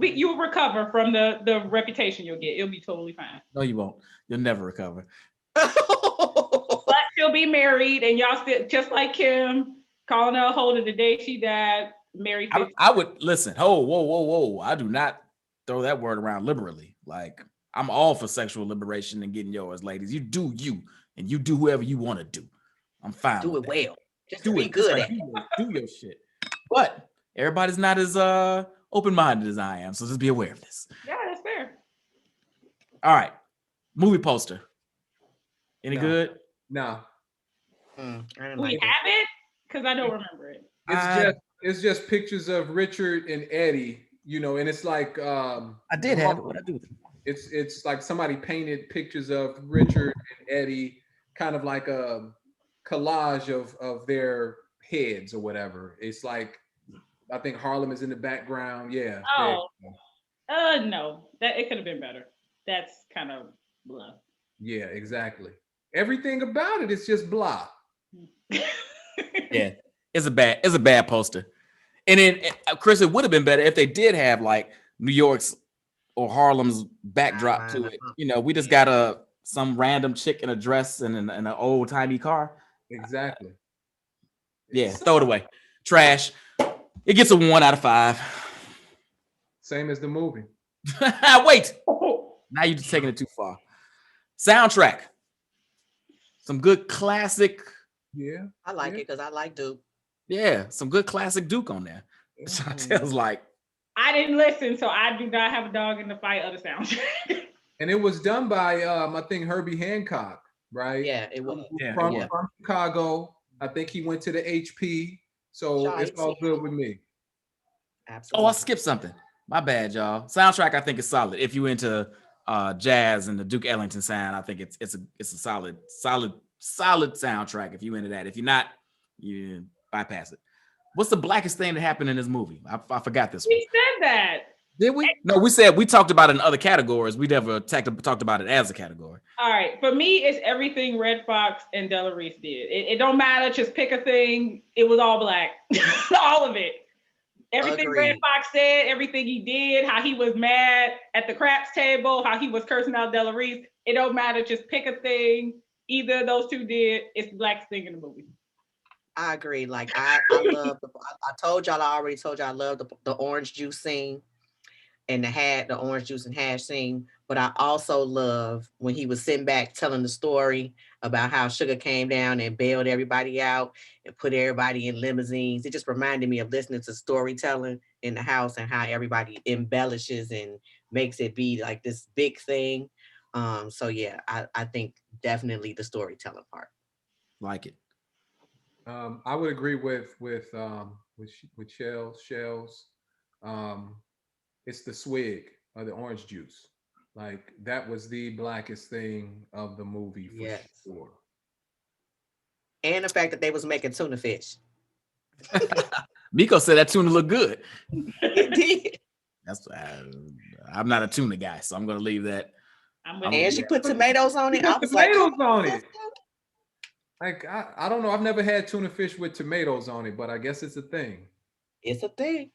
And you'll recover from the reputation you'll get. It'll be totally fine. No, you won't. You'll never recover. But she'll be married and y'all still just like Kim, calling her a holder the day she died, married. I would listen. Oh, whoa. I do not throw that word around liberally. Like, I'm all for sexual liberation and getting yours, ladies. You do you, and you do whoever you want to do. I'm fine. Do with it that. well. Just Do be it. good Just at it. like do your shit. But everybody's not as open-minded as I am, so just be aware of this. Yeah, that's fair. All right, movie poster. Any No. good? No. I didn't We like it. have it because I don't remember it. It's just pictures of Richard and Eddie, and it's like I did have it. What I do with it? it's like somebody painted pictures of Richard and Eddie, kind of like a collage of their heads or whatever. It's like I think Harlem is in the background. Yeah. Oh. No, that it could have been better. That's kind of blah. Yeah, exactly. Everything about it is just blah. Yeah, it's a bad poster. And then Chris, it would have been better if they did have like New York's or Harlem's backdrop to it. We just got some random chick in a dress and in an old timey car. Exactly. Yeah, throw it away. Trash. It gets a 1 out of 5. Same as the movie. Wait. Now you're just taking it too far. Soundtrack. Some good classic. Yeah. I like it because I like Duke. Yeah, some good classic Duke on there. Chantel's like, I didn't listen, so I do not have a dog in the fight of the soundtrack. And it was done by I think Herbie Hancock, right? Yeah, it was. From Chicago. I think he went to the HP. So it's all good with me. Absolutely. oh, I skipped something. My bad, y'all. Soundtrack, I think is solid. If you into jazz and the Duke Ellington sound, I think it's a solid soundtrack. If you into that, if you're not, you bypass it. What's the blackest thing that happened in this movie? I forgot this one. We said that. Did we? No, we talked about it in other categories. We never talked about it as a category. All right. For me, it's everything Redd Foxx and Della Reese did. It don't matter. Just pick a thing. It was all black. All of it. Everything Agreed. Redd Foxx said, everything he did, how he was mad at the craps table, how he was cursing out Della Reese. It don't matter. Just pick a thing. Either of those two did. It's the blackest thing in the movie. I agree. Like I love I already told y'all I love the orange juice scene and the orange juice and hash scene. But I also love when he was sitting back telling the story about how Sugar came down and bailed everybody out and put everybody in limousines. It just reminded me of listening to storytelling in the house and how everybody embellishes and makes it be like this big thing. So yeah, I think definitely the storytelling part. Like it. I would agree with Shells. It's the swig or the orange juice. Like that was the blackest thing of the movie for Yes. sure. And the fact that they was making tuna fish. Miko said that tuna looked good. It did. That's I'm not a tuna guy, so I'm gonna leave that. I'm with And you. she put tomatoes on it. I Put was like, tomatoes on it. Like I don't know. I've never had tuna fish with tomatoes on it, but I guess it's a thing. it's a thing.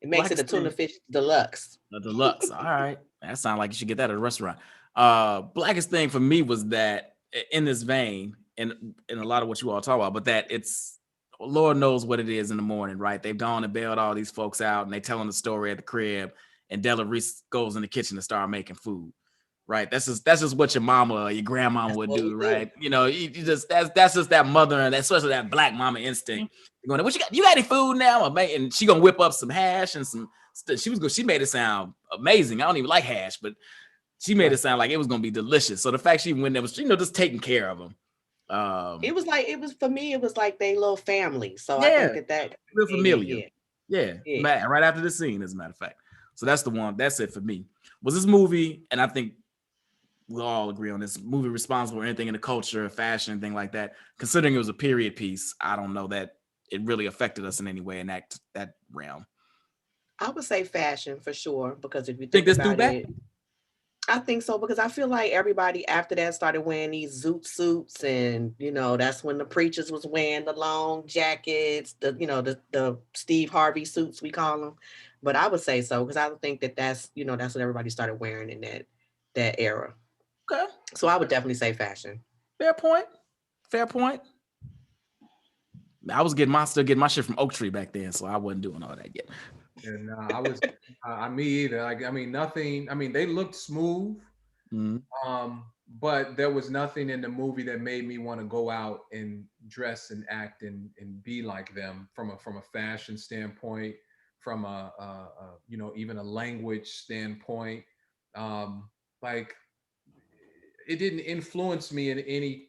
It makes it a Blackest tuna thing- fish deluxe. The deluxe. All right. That sounds like you should get that at a restaurant. Blackest thing for me was that in this vein, and in a lot of what you all talk about, but that it's Lord knows what it is in the morning, right? They've gone and bailed all these folks out and they telling the story at the crib, and Della Reese goes in the kitchen to start making food. Right. That's just what your mama or your grandmama That's would what do, we do. right? You know, you just that's just that mother and especially that black mama instinct. You're going, what you got? You got any food now? And she gonna whip up some hash and some she made it sound amazing. I don't even like hash, but she made it sound like it was gonna be delicious. So the fact she went there was, just taking care of them. It was for me, it was like they little family. So Yeah, I think that real familiar. Yeah. Yeah. Right after the scene, as a matter of fact. So that's the one. That's it for me. Was this movie, and I think we'll all agree on this, movie responsible for anything in the culture, fashion, anything like that. Considering it was a period piece, I don't know that it really affected us in any way in that realm. I would say fashion for sure, because if you Think think this about threw back? it, I think so, because I feel like everybody after that started wearing these zoot suits, and that's when the preachers was wearing the long jackets, the Steve Harvey suits we call them. But I would say so, because I think that's what everybody started wearing in that era. Okay. So I would definitely say fashion. Fair point. I still getting my shit from Oak Tree back then, so I wasn't doing all that yet. And I was, me either. Like, I mean, nothing. I mean, they looked smooth, but there was nothing in the movie that made me want to go out and dress and act and be like them from a fashion standpoint, from a even a language standpoint. Like, it didn't influence me in any.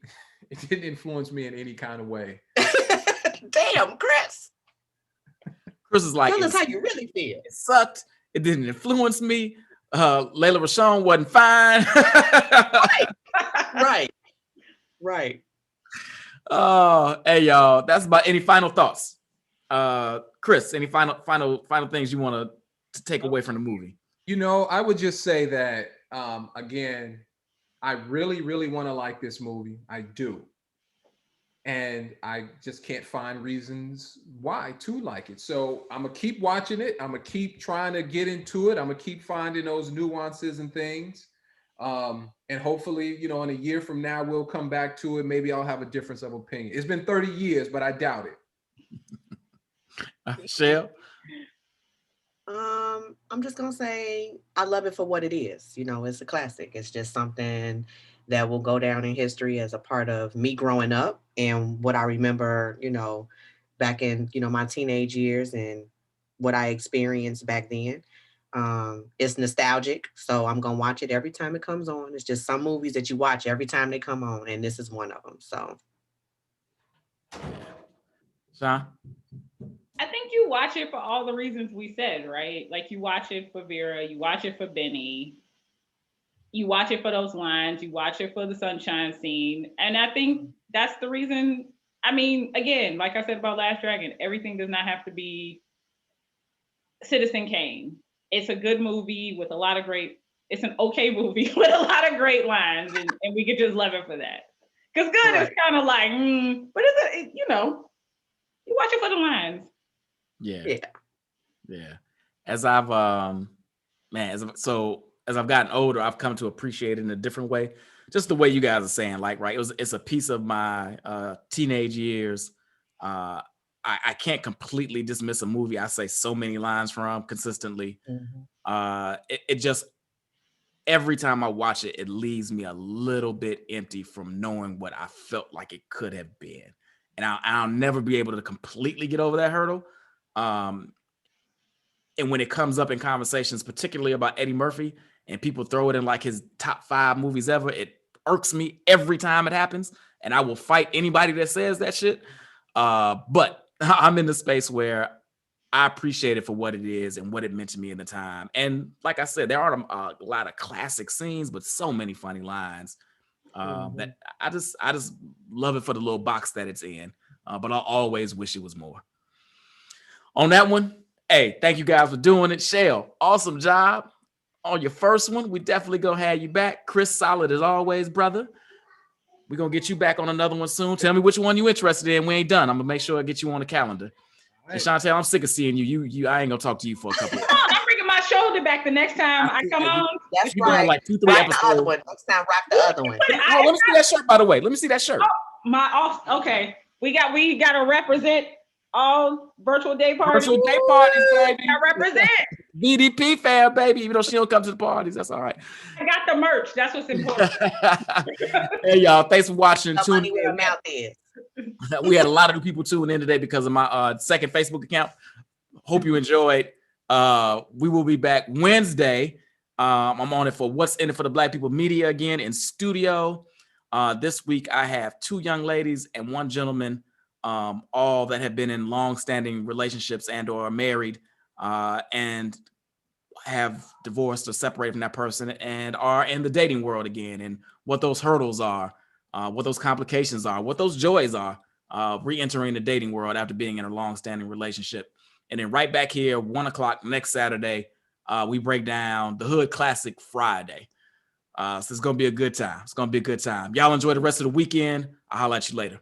It didn't influence me in any kind of way. Damn, Chris. Chris is like, tell us how you really feel. It sucked. It didn't influence me. Layla Rashawn wasn't fine. Right. Oh, hey y'all. That's about any final thoughts. Chris, any final things you want to take away from the movie? I would just say that again, I really, really want to like this movie. I do. And I just can't find reasons why to like it. So I'm going to keep watching it. I'm going to keep trying to get into it. I'm going to keep finding those nuances and things. And hopefully, in a year from now, we'll come back to it. Maybe I'll have a difference of opinion. It's been 30 years, but I doubt it. Shell? I'm just going to say I love it for what it is. It's a classic. It's just something that will go down in history as a part of me growing up and what I remember, back in, my teenage years and what I experienced back then. It's nostalgic, so I'm going to watch it every time it comes on. It's just some movies that you watch every time they come on, and this is one of them, so. Sean? I think you watch it for all the reasons we said, right? Like you watch it for Vera, you watch it for Benny, you watch it for those lines, you watch it for the sunshine scene. And I think that's the reason. I mean, again, like I said about Last Dragon, everything does not have to be Citizen Kane. It's a good movie with a lot of it's an okay movie with a lot of great lines, and we could just love it for that. Because good is kind of like, but you watch it for the lines. Yeah. As I've as I've gotten older, I've come to appreciate it in a different way. Just the way you guys are saying, like, right, it's a piece of my teenage years. I can't completely dismiss a movie I say so many lines from consistently. It just, every time I watch it, it leaves me a little bit empty from knowing what I felt like it could have been. And I'll never be able to completely get over that hurdle. And when it comes up in conversations, particularly about Eddie Murphy, and people throw it in like his top 5 movies ever, it irks me every time it happens. And I will fight anybody that says that shit. But I'm in the space where I appreciate it for what it is and what it meant to me in the time. And like I said, there are a lot of classic scenes, but so many funny lines that I just love it for the little box that it's in. But I'll always wish it was more. On that one, hey, thank you guys for doing it. Shell, awesome job on your first one. We definitely gonna have you back. Chris, solid as always, brother. We're gonna get you back on another one soon. Tell me which one you interested in. We ain't done. I'm gonna make sure I get you on the calendar. And Chantel, I'm sick of seeing you. I ain't gonna talk to you for a couple. Come on, I'm bringing my shoulder back the next time I come on. That's You're doing right. like 2-3 Rock episodes. the other one. Next time, rock the other one. Oh, let me see that shirt, by the way. Let me see that shirt. Okay. We gotta represent all virtual day parties. Virtual day parties, baby. I represent. VDP fan, baby. Even though she don't come to the parties, that's all right. I got the merch. That's what's important. Hey, y'all. Thanks for watching and The money tuning where in. your mouth is. We had a lot of new people tuning in today because of my second Facebook account. Hope you enjoyed. We will be back Wednesday. I'm on it for What's in It for the Black People Media again in studio. This week I have 2 young ladies and 1 gentleman, all that have been in long-standing relationships and or are married and have divorced or separated from that person and are in the dating world again, and what those hurdles are, what those complications are, what those joys are, re-entering the dating world after being in a long-standing relationship. And then right back here, 1 o'clock next Saturday, we break down the Hood Classic Friday. So it's going to be a good time. It's going to be a good time. Y'all enjoy the rest of the weekend. I'll holler at you later.